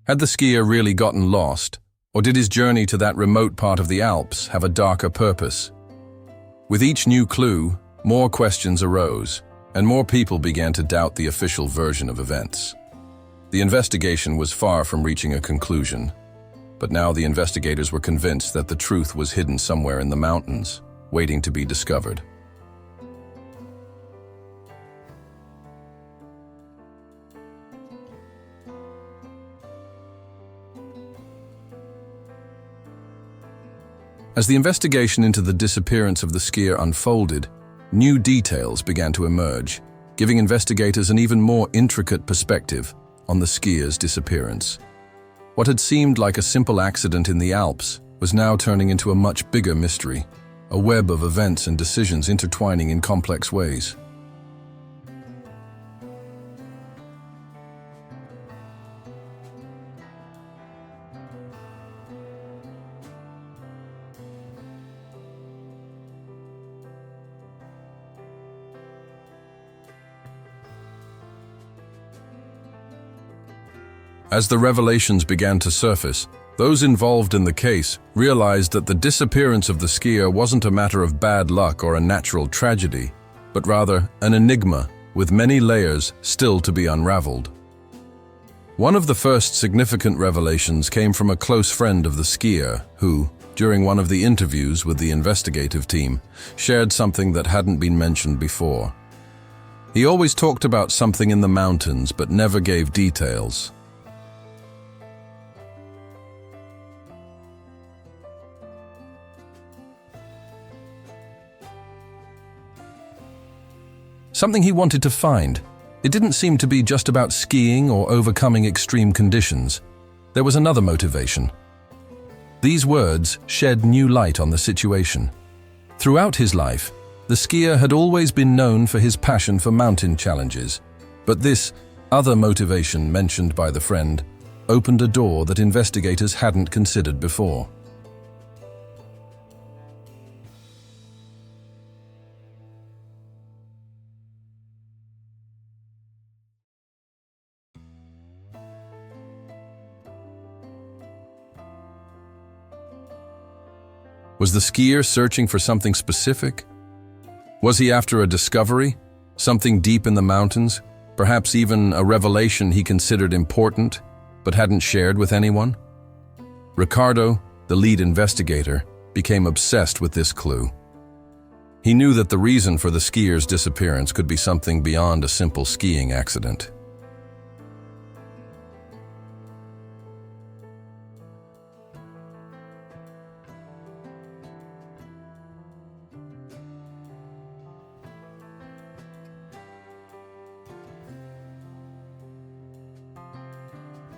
Had the skier really gotten lost, or did his journey to that remote part of the Alps have a darker purpose? With each new clue, more questions arose, and more people began to doubt the official version of events. The investigation was far from reaching a conclusion, but now the investigators were convinced that the truth was hidden somewhere in the mountains, waiting to be discovered. As the investigation into the disappearance of the skier unfolded, new details began to emerge, giving investigators an even more intricate perspective on the skier's disappearance. What had seemed like a simple accident in the Alps was now turning into a much bigger mystery, a web of events and decisions intertwining in complex ways. As the revelations began to surface, those involved in the case realized that the disappearance of the skier wasn't a matter of bad luck or a natural tragedy, but rather an enigma with many layers still to be unraveled. One of the first significant revelations came from a close friend of the skier who, during one of the interviews with the investigative team, shared something that hadn't been mentioned before. He always talked about something in the mountains but never gave details. Something he wanted to find. It didn't seem to be just about skiing or overcoming extreme conditions. There was another motivation. These words shed new light on the situation. Throughout his life, the skier had always been known for his passion for mountain challenges, but this other motivation mentioned by the friend opened a door that investigators hadn't considered before. Was the skier searching for something specific? Was he after a discovery, something deep in the mountains, perhaps even a revelation he considered important but hadn't shared with anyone? Ricardo, the lead investigator, became obsessed with this clue. He knew that the reason for the skier's disappearance could be something beyond a simple skiing accident.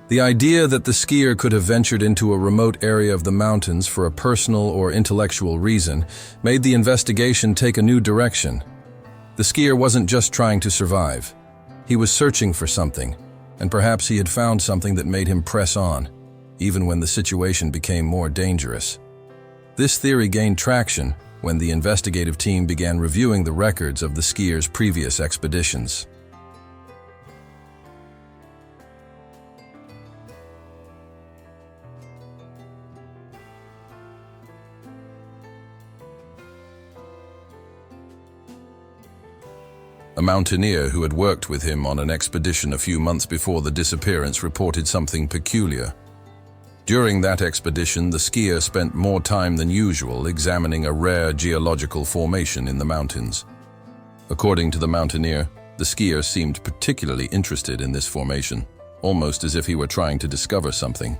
The idea that the skier could have ventured into a remote area of the mountains for a personal or intellectual reason made the investigation take a new direction. The skier wasn't just trying to survive. He was searching for something, and perhaps he had found something that made him press on, even when the situation became more dangerous. This theory gained traction when the investigative team began reviewing the records of the skier's previous expeditions. A mountaineer who had worked with him on an expedition a few months before the disappearance reported something peculiar. During that expedition, the skier spent more time than usual examining a rare geological formation in the mountains. According to the mountaineer, the skier seemed particularly interested in this formation, almost as if he were trying to discover something.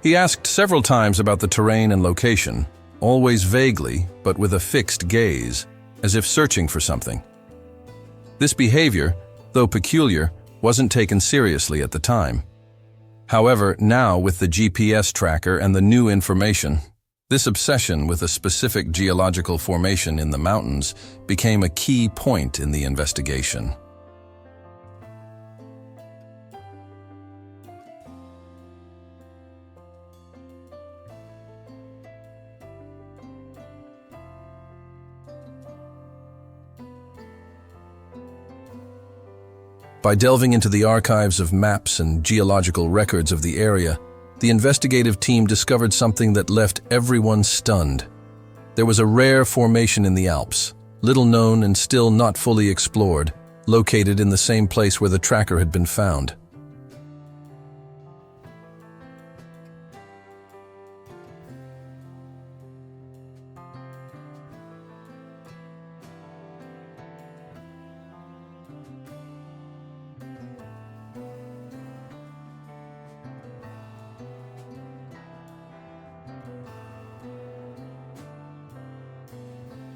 He asked several times about the terrain and location, always vaguely, but with a fixed gaze, as if searching for something. This behavior, though peculiar, wasn't taken seriously at the time. However, now with the GPS tracker and the new information, this obsession with a specific geological formation in the mountains became a key point in the investigation. By delving into the archives of maps and geological records of the area, the investigative team discovered something that left everyone stunned. There was a rare formation in the Alps, little known and still not fully explored, located in the same place where the tracker had been found.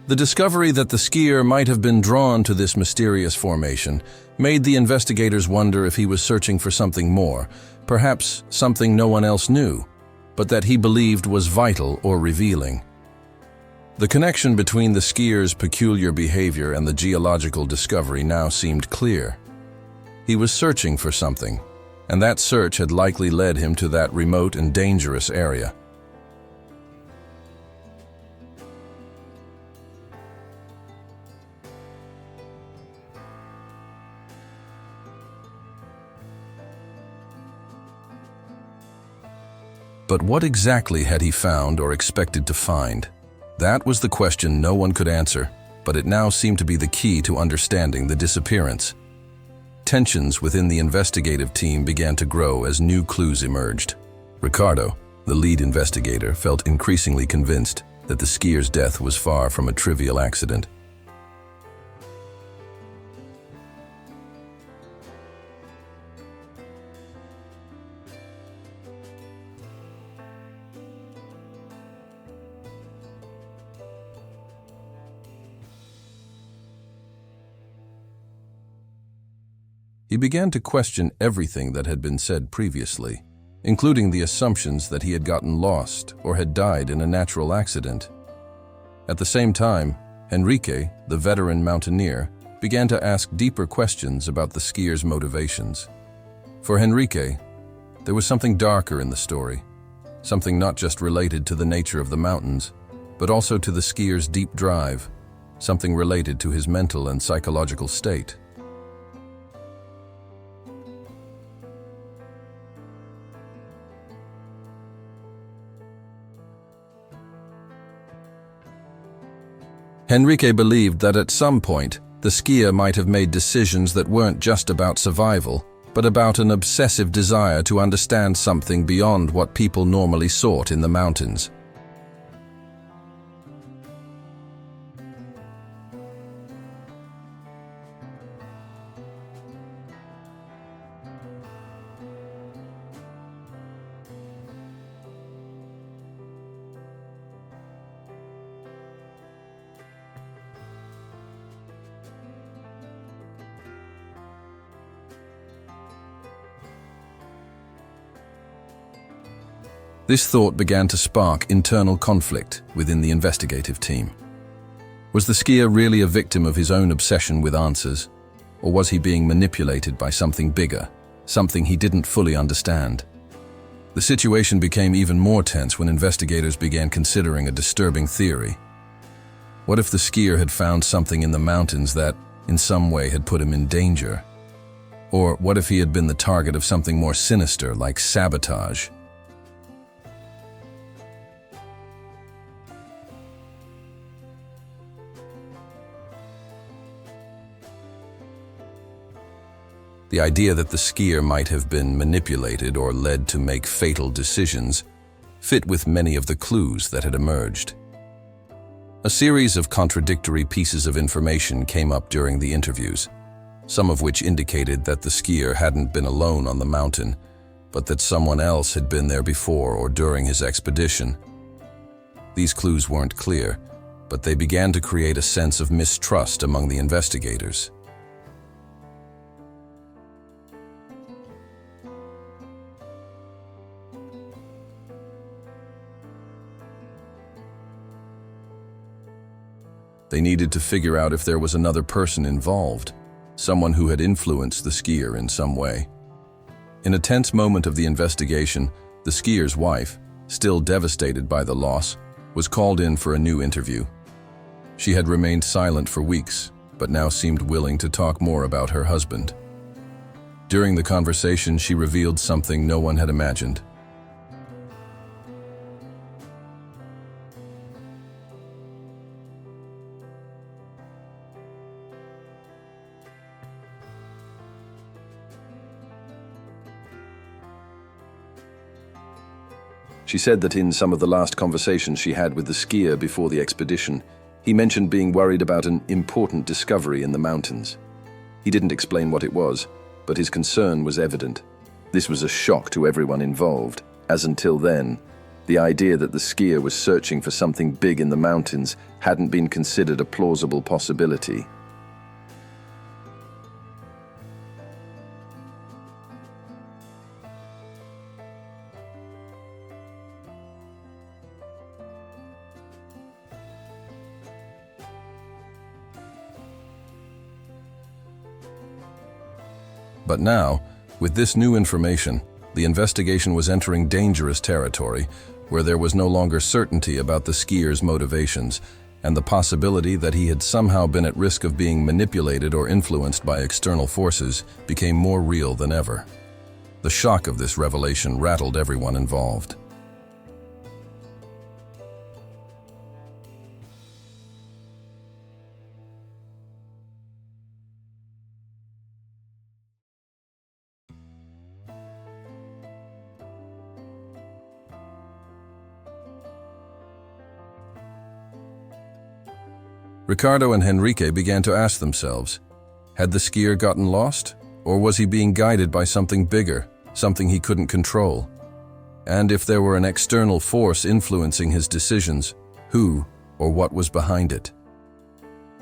The discovery that the skier might have been drawn to this mysterious formation made the investigators wonder if he was searching for something more, perhaps something no one else knew, but that he believed was vital or revealing. The connection between the skier's peculiar behavior and the geological discovery now seemed clear. He was searching for something, and that search had likely led him to that remote and dangerous area. But what exactly had he found or expected to find? That was the question no one could answer, but it now seemed to be the key to understanding the disappearance. Tensions within the investigative team began to grow as new clues emerged. Ricardo, the lead investigator, felt increasingly convinced that the skier's death was far from a trivial accident. He began to question everything that had been said previously, including the assumptions that he had gotten lost or had died in a natural accident. At the same time, Enrique, the veteran mountaineer, began to ask deeper questions about the skier's motivations. For Enrique, there was something darker in the story, something not just related to the nature of the mountains, but also to the skier's deep drive, something related to his mental and psychological state. Enrique believed that at some point, the skier might have made decisions that weren't just about survival, but about an obsessive desire to understand something beyond what people normally sought in the mountains. This thought began to spark internal conflict within the investigative team. Was the skier really a victim of his own obsession with answers, or was he being manipulated by something bigger, something he didn't fully understand? The situation became even more tense when investigators began considering a disturbing theory. What if the skier had found something in the mountains that, in some way, had put him in danger? Or what if he had been the target of something more sinister, like sabotage? The idea that the skier might have been manipulated or led to make fatal decisions fit with many of the clues that had emerged. A series of contradictory pieces of information came up during the interviews, some of which indicated that the skier hadn't been alone on the mountain, but that someone else had been there before or during his expedition. These clues weren't clear, but they began to create a sense of mistrust among the investigators. They needed to figure out if there was another person involved, someone who had influenced the skier in some way. In a tense moment of the investigation, the skier's wife, still devastated by the loss, was called in for a new interview. She had remained silent for weeks, but now seemed willing to talk more about her husband. During the conversation, she revealed something no one had imagined. She said that in some of the last conversations she had with the skier before the expedition, he mentioned being worried about an important discovery in the mountains. He didn't explain what it was, but his concern was evident. This was a shock to everyone involved, as until then, the idea that the skier was searching for something big in the mountains hadn't been considered a plausible possibility. But now, with this new information, the investigation was entering dangerous territory where there was no longer certainty about the skier's motivations, and the possibility that he had somehow been at risk of being manipulated or influenced by external forces became more real than ever. The shock of this revelation rattled everyone involved. Ricardo and Henrique began to ask themselves, had the skier gotten lost, or was he being guided by something bigger, something he couldn't control? And if there were an external force influencing his decisions, who or what was behind it?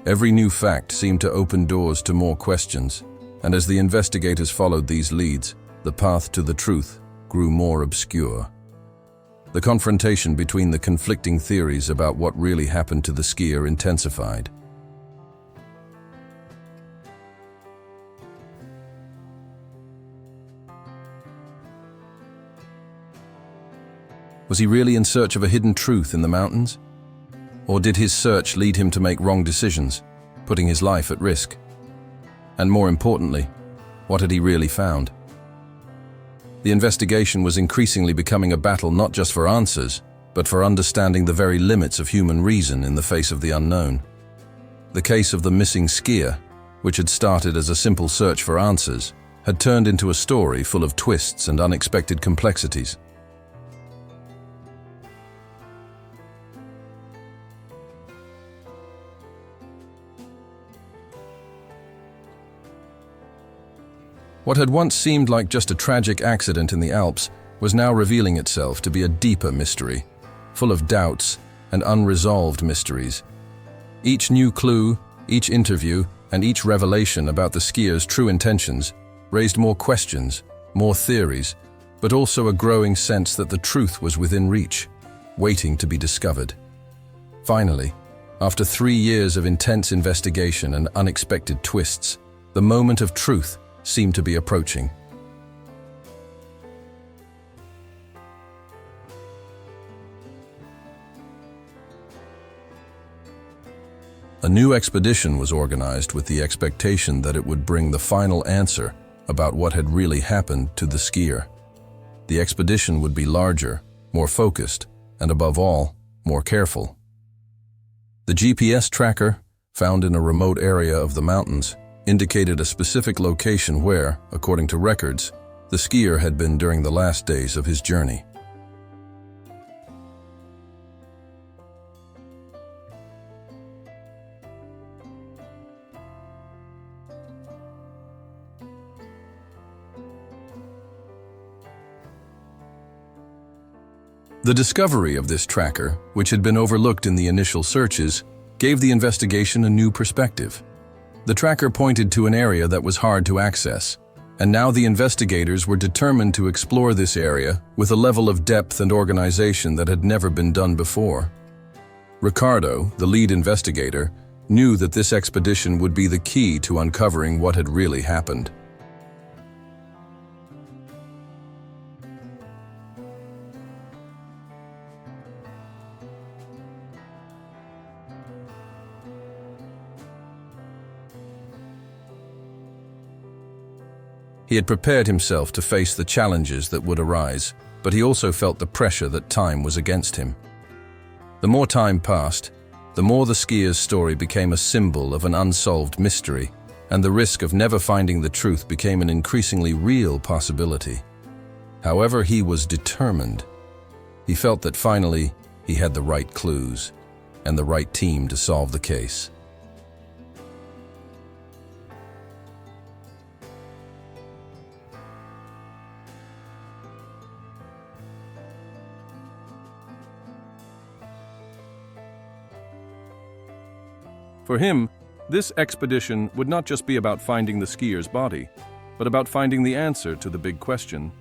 Every new fact seemed to open doors to more questions, and as the investigators followed these leads, the path to the truth grew more obscure. The confrontation between the conflicting theories about what really happened to the skier intensified. Was he really in search of a hidden truth in the mountains? Or did his search lead him to make wrong decisions, putting his life at risk? And more importantly, what had he really found? The investigation was increasingly becoming a battle not just for answers, but for understanding the very limits of human reason in the face of the unknown. The case of the missing skier, which had started as a simple search for answers, had turned into a story full of twists and unexpected complexities. What had once seemed like just a tragic accident in the Alps was now revealing itself to be a deeper mystery, full of doubts and unresolved mysteries. Each new clue, each interview, and each revelation about the skier's true intentions raised more questions, more theories, but also a growing sense that the truth was within reach, waiting to be discovered. Finally, after 3 years of intense investigation and unexpected twists, the moment of truth seemed to be approaching. A new expedition was organized with the expectation that it would bring the final answer about what had really happened to the skier. The expedition would be larger, more focused, and above all, more careful. The GPS tracker, found in a remote area of the mountains, indicated a specific location where, according to records, the skier had been during the last days of his journey. The discovery of this tracker, which had been overlooked in the initial searches, gave the investigation a new perspective. The tracker pointed to an area that was hard to access, and now the investigators were determined to explore this area with a level of depth and organization that had never been done before. Ricardo, the lead investigator, knew that this expedition would be the key to uncovering what had really happened. He had prepared himself to face the challenges that would arise, but he also felt the pressure that time was against him. The more time passed, the more the skier's story became a symbol of an unsolved mystery, and the risk of never finding the truth became an increasingly real possibility. However, he was determined. He felt that finally he had the right clues and the right team to solve the case. For him, this expedition would not just be about finding the skier's body, but about finding the answer to the big question: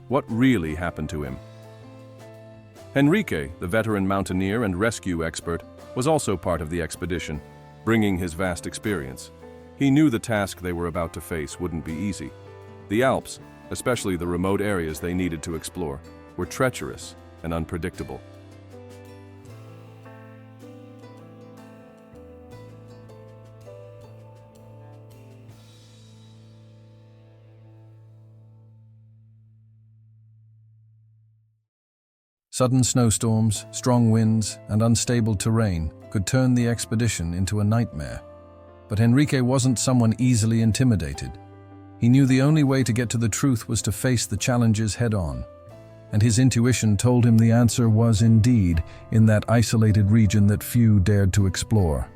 what really happened to him? Henrique, the veteran mountaineer and rescue expert, was also part of the expedition, bringing his vast experience. He knew the task they were about to face wouldn't be easy. The Alps, especially the remote areas they needed to explore, were treacherous and unpredictable. Sudden snowstorms, strong winds, and unstable terrain could turn the expedition into a nightmare. But Henrique wasn't someone easily intimidated. He knew the only way to get to the truth was to face the challenges head-on. And his intuition told him the answer was indeed in that isolated region that few dared to explore.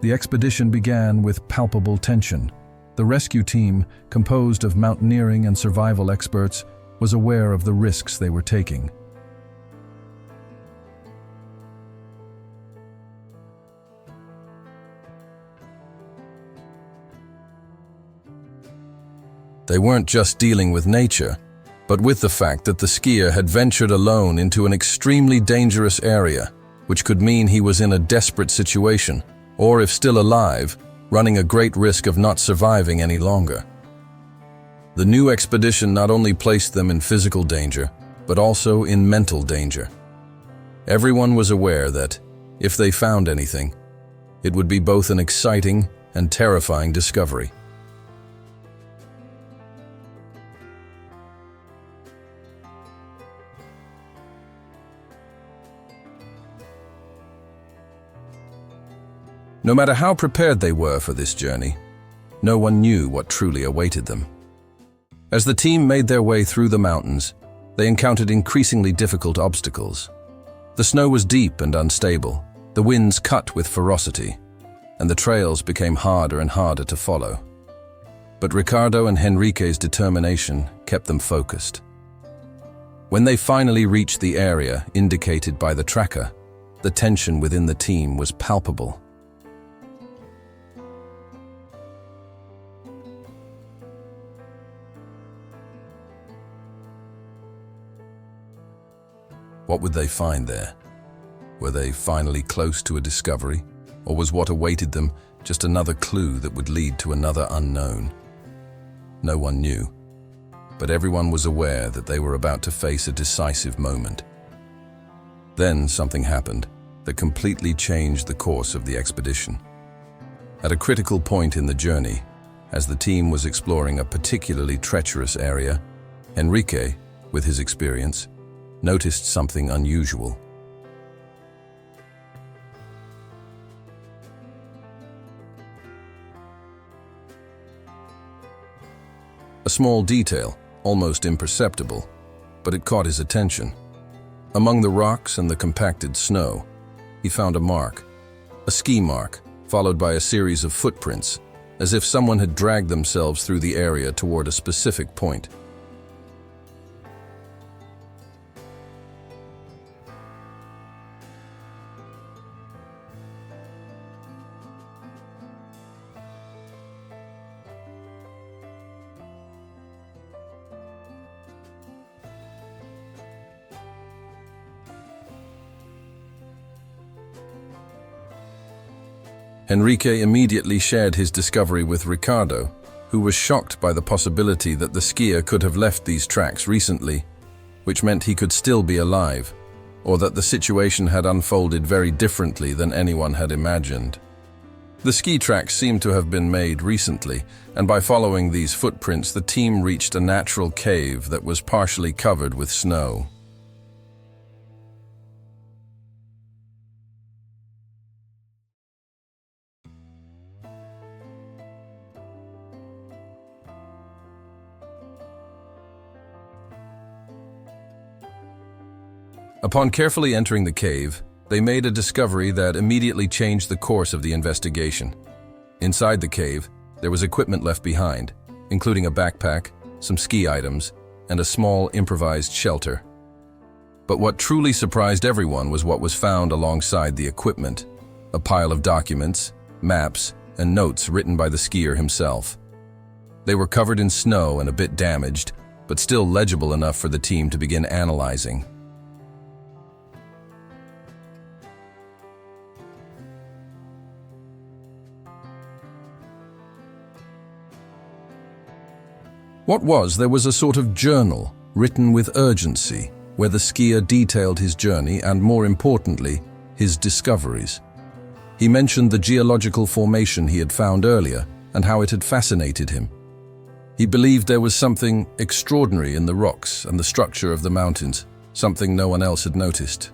The expedition began with palpable tension. The rescue team, composed of mountaineering and survival experts, was aware of the risks they were taking. They weren't just dealing with nature, but with the fact that the skier had ventured alone into an extremely dangerous area, which could mean he was in a desperate situation, or if still alive, running a great risk of not surviving any longer. The new expedition not only placed them in physical danger, but also in mental danger. Everyone was aware that, if they found anything, it would be both an exciting and terrifying discovery. No matter how prepared they were for this journey, no one knew what truly awaited them. As the team made their way through the mountains, they encountered increasingly difficult obstacles. The snow was deep and unstable, the winds cut with ferocity, and the trails became harder and harder to follow. But Ricardo and Henrique's determination kept them focused. When they finally reached the area indicated by the tracker, the tension within the team was palpable. What would they find there? Were they finally close to a discovery, or was what awaited them just another clue that would lead to another unknown? No one knew, but everyone was aware that they were about to face a decisive moment. Then something happened that completely changed the course of the expedition. At a critical point in the journey, as the team was exploring a particularly treacherous area, Henrique, with his experience, noticed something unusual. A small detail, almost imperceptible, but it caught his attention. Among the rocks and the compacted snow, he found a mark, a ski mark, followed by a series of footprints, as if someone had dragged themselves through the area toward a specific point. Henrique immediately shared his discovery with Ricardo, who was shocked by the possibility that the skier could have left these tracks recently, which meant he could still be alive, or that the situation had unfolded very differently than anyone had imagined. The ski tracks seemed to have been made recently, and by following these footprints, the team reached a natural cave that was partially covered with snow. Upon carefully entering the cave, they made a discovery that immediately changed the course of the investigation. Inside the cave, there was equipment left behind, including a backpack, some ski items, and a small improvised shelter. But what truly surprised everyone was what was found alongside the equipment: a pile of documents, maps, and notes written by the skier himself. They were covered in snow and a bit damaged, but still legible enough for the team to begin analyzing. There was a sort of journal, written with urgency, where the skier detailed his journey and, more importantly, his discoveries. He mentioned the geological formation he had found earlier and how it had fascinated him. He believed there was something extraordinary in the rocks and the structure of the mountains, something no one else had noticed.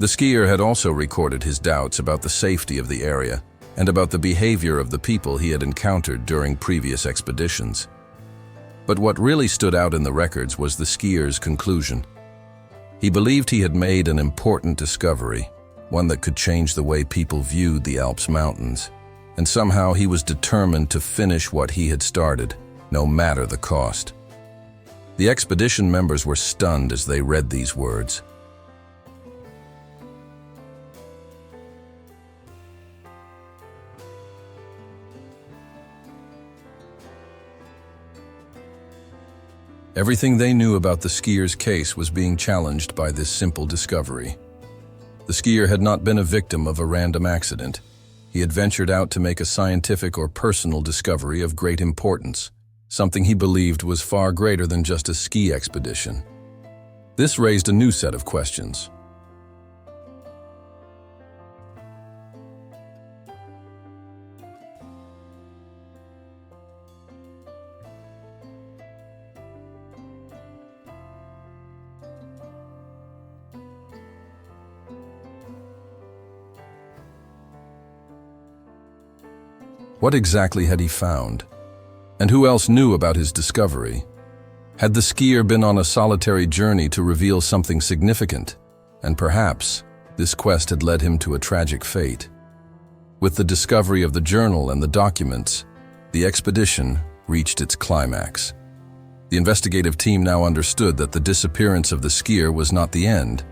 The skier had also recorded his doubts about the safety of the area and about the behavior of the people he had encountered during previous expeditions. But what really stood out in the records was the skier's conclusion. He believed he had made an important discovery, one that could change the way people viewed the Alps mountains, and somehow he was determined to finish what he had started, no matter the cost. The expedition members were stunned as they read these words. Everything they knew about the skier's case was being challenged by this simple discovery. The skier had not been a victim of a random accident. He had ventured out to make a scientific or personal discovery of great importance, something he believed was far greater than just a ski expedition. This raised a new set of questions. What exactly had he found? And who else knew about his discovery? Had the skier been on a solitary journey to reveal something significant? And perhaps this quest had led him to a tragic fate. With the discovery of the journal and the documents, the expedition reached its climax. The investigative team now understood that the disappearance of the skier was not the end,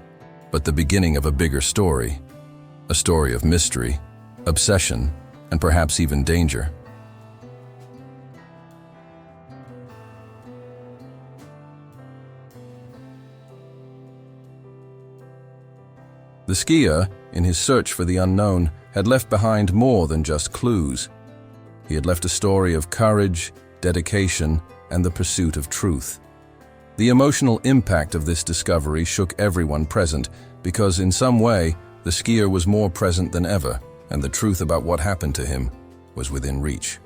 but the beginning of a bigger story. A story of mystery, obsession, and perhaps even danger. The skier, in his search for the unknown, had left behind more than just clues. He had left a story of courage, dedication, and the pursuit of truth. The emotional impact of this discovery shook everyone present because, in some way, the skier was more present than ever, and the truth about what happened to him was within reach.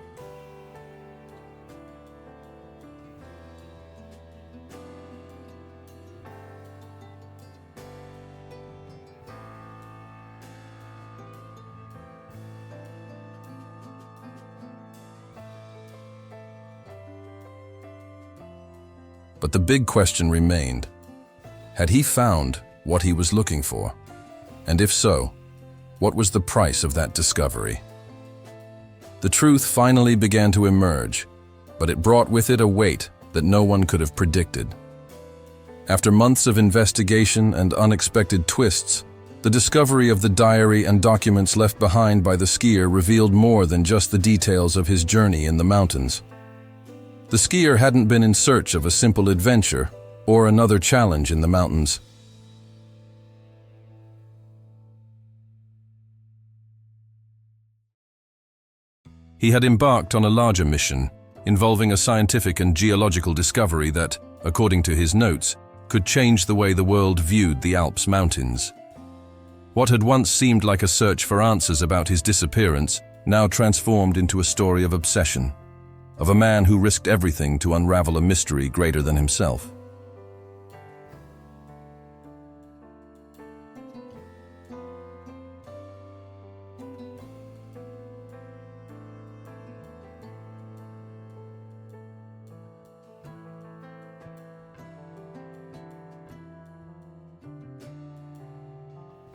But the big question remained. Had he found what he was looking for? And if so, what was the price of that discovery? The truth finally began to emerge, but it brought with it a weight that no one could have predicted. After months of investigation and unexpected twists, the discovery of the diary and documents left behind by the skier revealed more than just the details of his journey in the mountains. The skier hadn't been in search of a simple adventure or another challenge in the mountains. He had embarked on a larger mission, involving a scientific and geological discovery that, according to his notes, could change the way the world viewed the Alps mountains. What had once seemed like a search for answers about his disappearance now transformed into a story of obsession, of a man who risked everything to unravel a mystery greater than himself.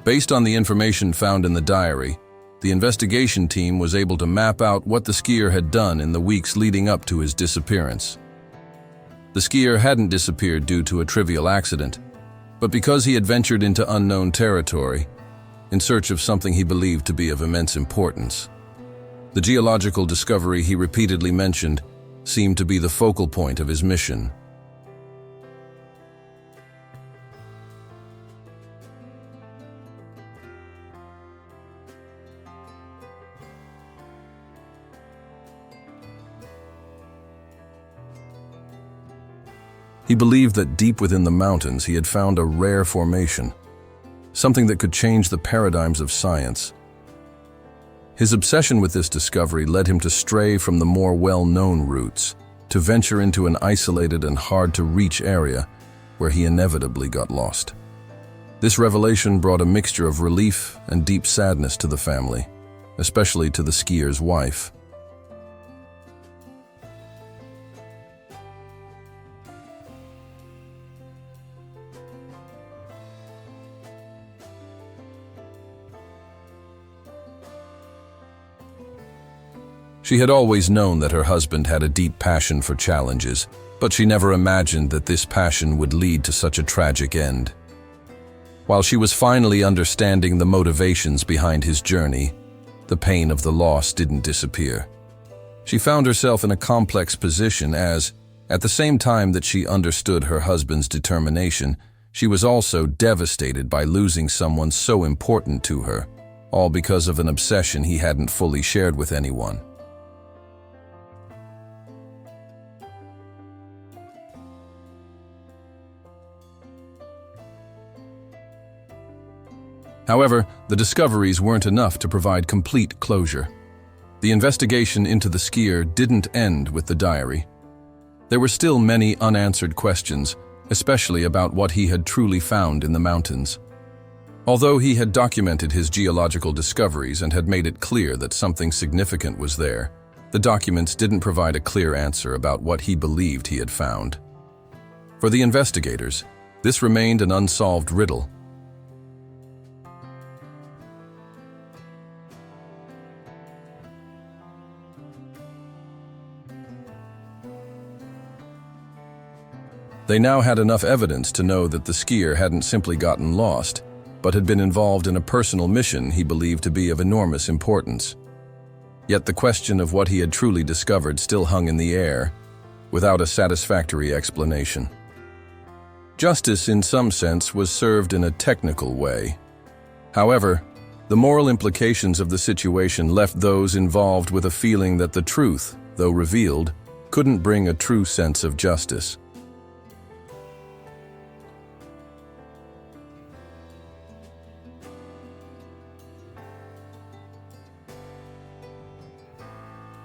Based on the information found in the diary, the investigation team was able to map out what the skier had done in the weeks leading up to his disappearance. The skier hadn't disappeared due to a trivial accident, but because he had ventured into unknown territory in search of something he believed to be of immense importance. The geological discovery he repeatedly mentioned seemed to be the focal point of his mission. He believed that deep within the mountains he had found a rare formation, something that could change the paradigms of science. His obsession with this discovery led him to stray from the more well-known routes, to venture into an isolated and hard-to-reach area where he inevitably got lost. This revelation brought a mixture of relief and deep sadness to the family, especially to the skier's wife. She had always known that her husband had a deep passion for challenges, but she never imagined that this passion would lead to such a tragic end. While she was finally understanding the motivations behind his journey, the pain of the loss didn't disappear. She found herself in a complex position as, at the same time that she understood her husband's determination, she was also devastated by losing someone so important to her, all because of an obsession he hadn't fully shared with anyone. However, the discoveries weren't enough to provide complete closure. The investigation into the skier didn't end with the diary. There were still many unanswered questions, especially about what he had truly found in the mountains. Although he had documented his geological discoveries and had made it clear that something significant was there, the documents didn't provide a clear answer about what he believed he had found. For the investigators, this remained an unsolved riddle. They now had enough evidence to know that the skier hadn't simply gotten lost, but had been involved in a personal mission he believed to be of enormous importance. Yet the question of what he had truly discovered still hung in the air, without a satisfactory explanation. Justice, in some sense, was served in a technical way. However, the moral implications of the situation left those involved with a feeling that the truth, though revealed, couldn't bring a true sense of justice.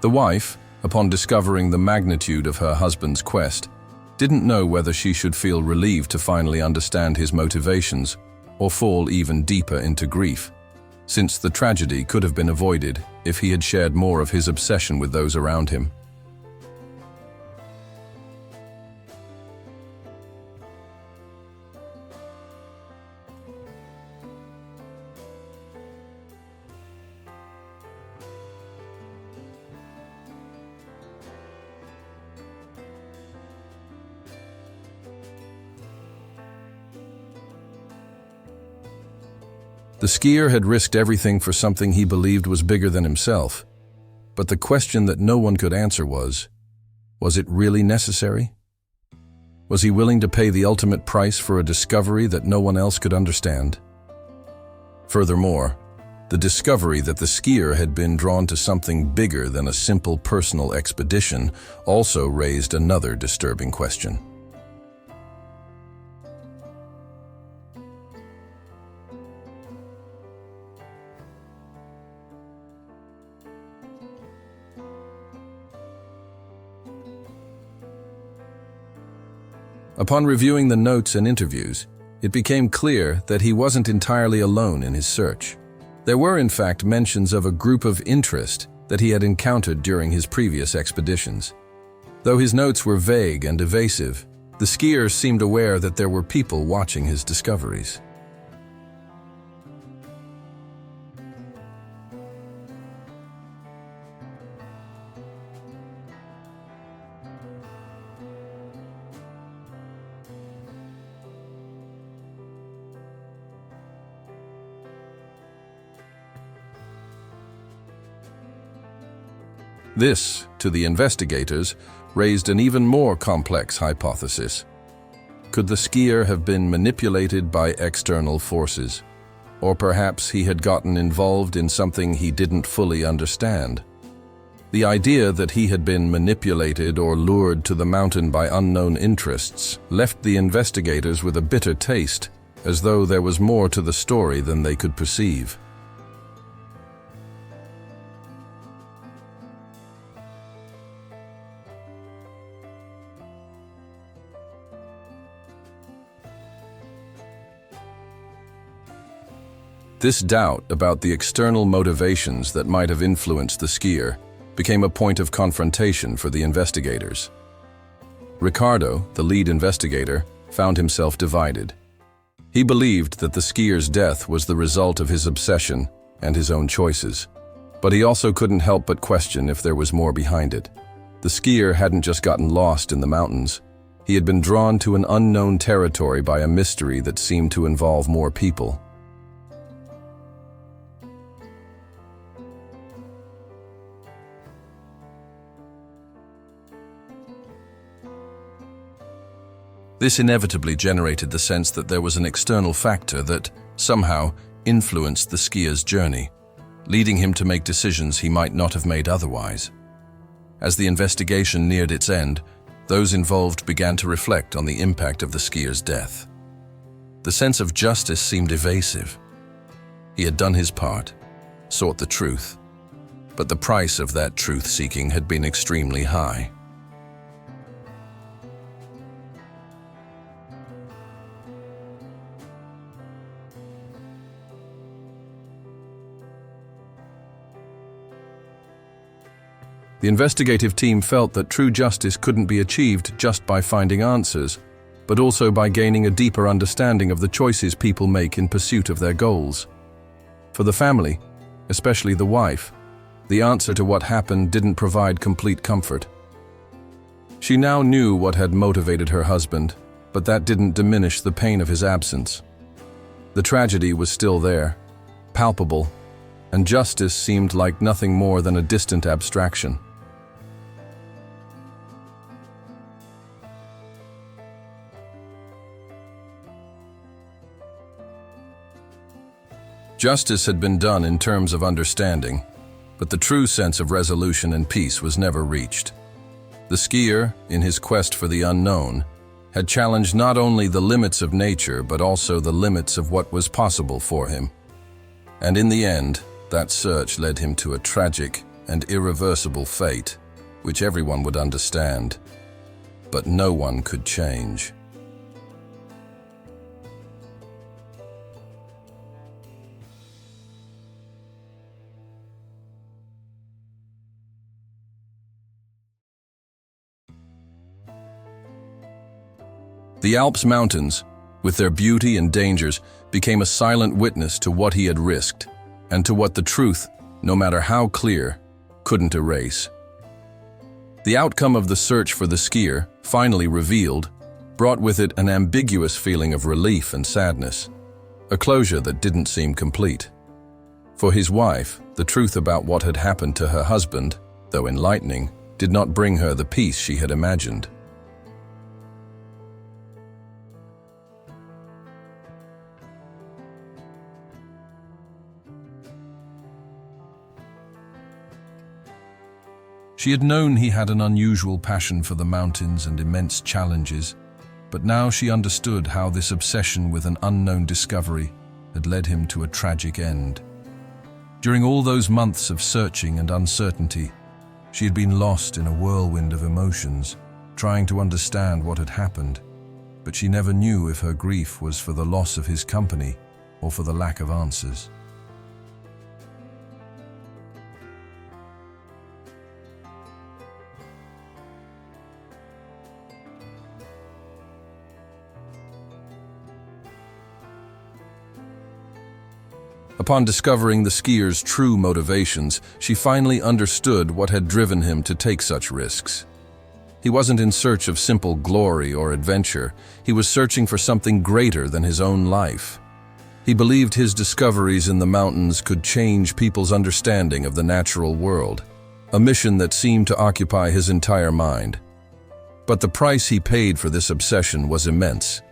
The wife, upon discovering the magnitude of her husband's quest, didn't know whether she should feel relieved to finally understand his motivations or fall even deeper into grief, since the tragedy could have been avoided if he had shared more of his obsession with those around him. The skier had risked everything for something he believed was bigger than himself, but the question that no one could answer was it really necessary? Was he willing to pay the ultimate price for a discovery that no one else could understand? Furthermore, The discovery that the skier had been drawn to something bigger than a simple personal expedition also raised another disturbing question. Upon reviewing the notes and interviews, it became clear that he wasn't entirely alone in his search. There were, in fact, mentions of a group of interest that he had encountered during his previous expeditions. Though his notes were vague and evasive, the skier seemed aware that there were people watching his discoveries. This, to the investigators, raised an even more complex hypothesis. Could the skier have been manipulated by external forces? Or perhaps he had gotten involved in something he didn't fully understand? The idea that he had been manipulated or lured to the mountain by unknown interests left the investigators with a bitter taste, as though there was more to the story than they could perceive. This doubt about the external motivations that might have influenced the skier became a point of confrontation for the investigators. Ricardo, the lead investigator, found himself divided. He believed that the skier's death was the result of his obsession and his own choices, but he also couldn't help but question if there was more behind it. The skier hadn't just gotten lost in the mountains. He had been drawn to an unknown territory by a mystery that seemed to involve more people. This inevitably generated the sense that there was an external factor that, somehow, influenced the skier's journey, leading him to make decisions he might not have made otherwise. As the investigation neared its end, those involved began to reflect on the impact of the skier's death. The sense of justice seemed evasive. He had done his part, sought the truth, but the price of that truth-seeking had been extremely high. The investigative team felt that true justice couldn't be achieved just by finding answers, but also by gaining a deeper understanding of the choices people make in pursuit of their goals. For the family, especially the wife, the answer to what happened didn't provide complete comfort. She now knew what had motivated her husband, but that didn't diminish the pain of his absence. The tragedy was still there, palpable, and justice seemed like nothing more than a distant abstraction. Justice had been done in terms of understanding, but the true sense of resolution and peace was never reached. The skier, in his quest for the unknown, had challenged not only the limits of nature but also the limits of what was possible for him. And in the end, that search led him to a tragic and irreversible fate, which everyone would understand, but no one could change. The Alps mountains, with their beauty and dangers, became a silent witness to what he had risked, and to what the truth, no matter how clear, couldn't erase. The outcome of the search for the skier, finally revealed, brought with it an ambiguous feeling of relief and sadness, a closure that didn't seem complete. For his wife, the truth about what had happened to her husband, though enlightening, did not bring her the peace she had imagined. She had known he had an unusual passion for the mountains and immense challenges, but now she understood how this obsession with an unknown discovery had led him to a tragic end. During all those months of searching and uncertainty, she had been lost in a whirlwind of emotions, trying to understand what had happened, but she never knew if her grief was for the loss of his company or for the lack of answers. Upon discovering the skier's true motivations, she finally understood what had driven him to take such risks. He wasn't in search of simple glory or adventure. He was searching for something greater than his own life. He believed his discoveries in the mountains could change people's understanding of the natural world, a mission that seemed to occupy his entire mind. But the price he paid for this obsession was immense.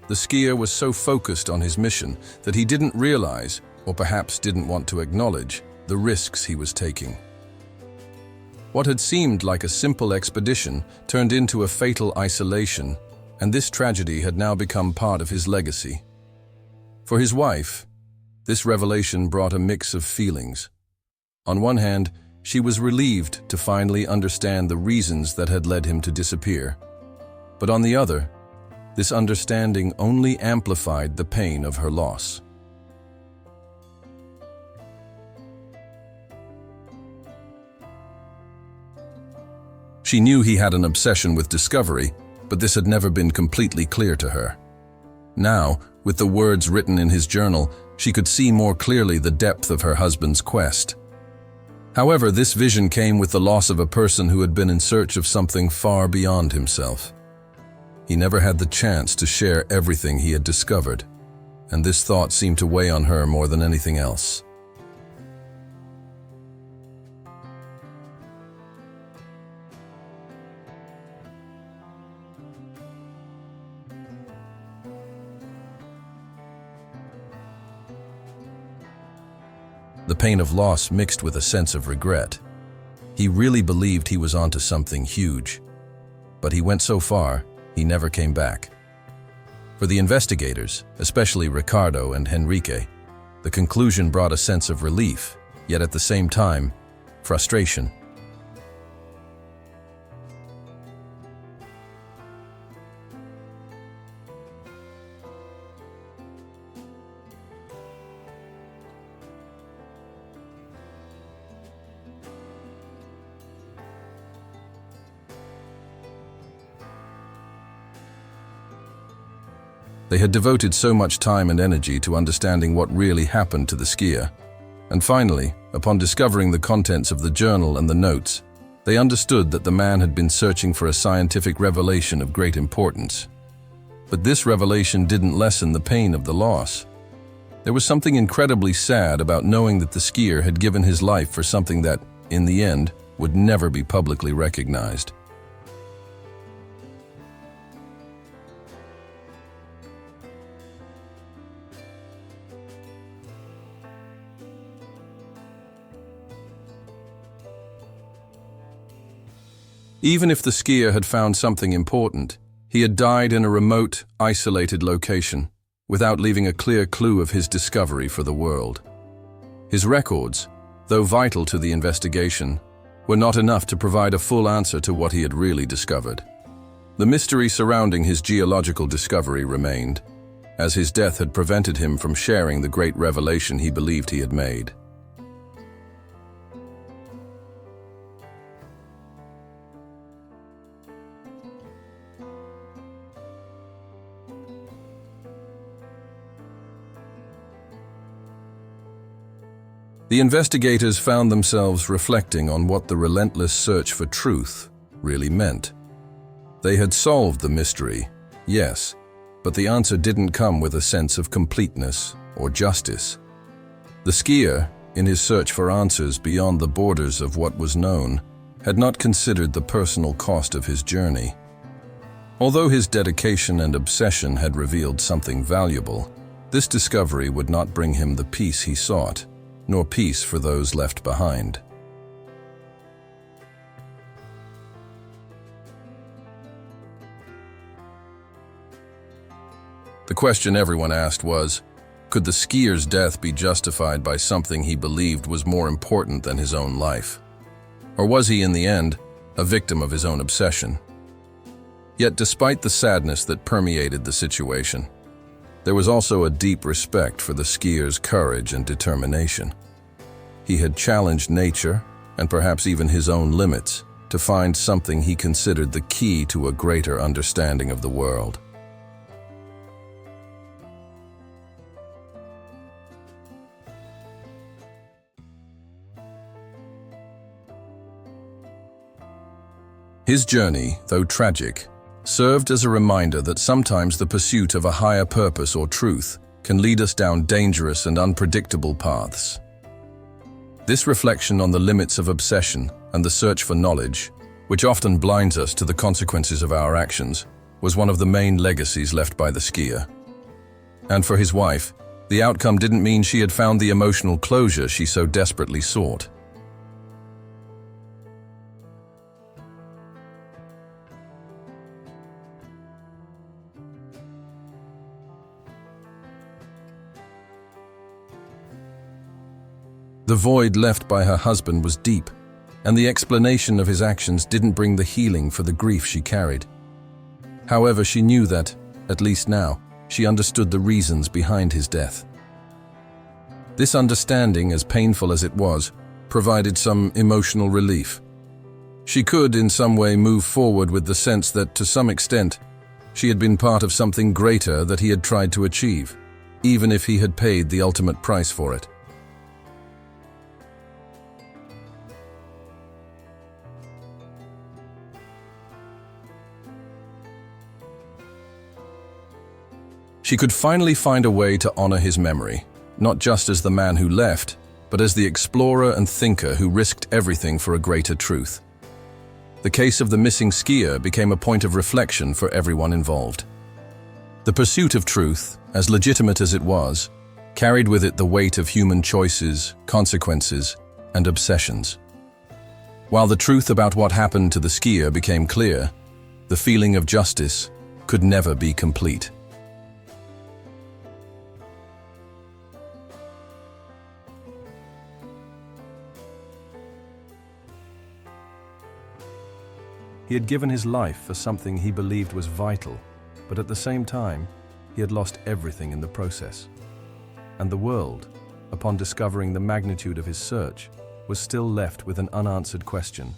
The skier was so focused on his mission that he didn't realize, or perhaps didn't want to acknowledge, the risks he was taking. What had seemed like a simple expedition turned into a fatal isolation, and this tragedy had now become part of his legacy. For his wife, this revelation brought a mix of feelings. On one hand, she was relieved to finally understand the reasons that had led him to disappear. But on the other, this understanding only amplified the pain of her loss. She knew he had an obsession with discovery, but this had never been completely clear to her. Now, with the words written in his journal, she could see more clearly the depth of her husband's quest. However, this vision came with the loss of a person who had been in search of something far beyond himself. He never had the chance to share everything he had discovered, and this thought seemed to weigh on her more than anything else. The pain of loss mixed with a sense of regret. He really believed he was onto something huge, but he went so far, he never came back. For the investigators, especially Ricardo and Henrique, the conclusion brought a sense of relief, yet at the same time, frustration. They had devoted so much time and energy to understanding what really happened to the skier. And finally, upon discovering the contents of the journal and the notes, they understood that the man had been searching for a scientific revelation of great importance. But this revelation didn't lessen the pain of the loss. There was something incredibly sad about knowing that the skier had given his life for something that, in the end, would never be publicly recognized. Even if the skier had found something important, he had died in a remote, isolated location, without leaving a clear clue of his discovery for the world. His records, though vital to the investigation, were not enough to provide a full answer to what he had really discovered. The mystery surrounding his geological discovery remained, as his death had prevented him from sharing the great revelation he believed he had made. The investigators found themselves reflecting on what the relentless search for truth really meant. They had solved the mystery, yes, but the answer didn't come with a sense of completeness or justice. The skier, in his search for answers beyond the borders of what was known, had not considered the personal cost of his journey. Although his dedication and obsession had revealed something valuable, this discovery would not bring him the peace he sought, nor peace for those left behind. The question everyone asked was, could the skier's death be justified by something he believed was more important than his own life? Or was he, in the end, a victim of his own obsession? Yet despite the sadness that permeated the situation, there was also a deep respect for the skier's courage and determination. He had challenged nature, and perhaps even his own limits, to find something he considered the key to a greater understanding of the world. His journey, though tragic, served as a reminder that sometimes the pursuit of a higher purpose or truth can lead us down dangerous and unpredictable paths. This reflection on the limits of obsession and the search for knowledge, which often blinds us to the consequences of our actions, was one of the main legacies left by the skier. And for his wife, the outcome didn't mean she had found the emotional closure she so desperately sought. The void left by her husband was deep, and the explanation of his actions didn't bring the healing for the grief she carried. However, she knew that, at least now, she understood the reasons behind his death. This understanding, as painful as it was, provided some emotional relief. She could, in some way, move forward with the sense that, to some extent, she had been part of something greater that he had tried to achieve, even if he had paid the ultimate price for it. She could finally find a way to honor his memory, not just as the man who left, but as the explorer and thinker who risked everything for a greater truth. The case of the missing skier became a point of reflection for everyone involved. The pursuit of truth, as legitimate as it was, carried with it the weight of human choices, consequences, and obsessions. While the truth about what happened to the skier became clear, the feeling of justice could never be complete. He had given his life for something he believed was vital, but at the same time, he had lost everything in the process. And the world, upon discovering the magnitude of his search, was still left with an unanswered question.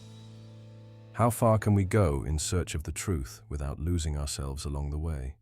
How far can we go in search of the truth without losing ourselves along the way?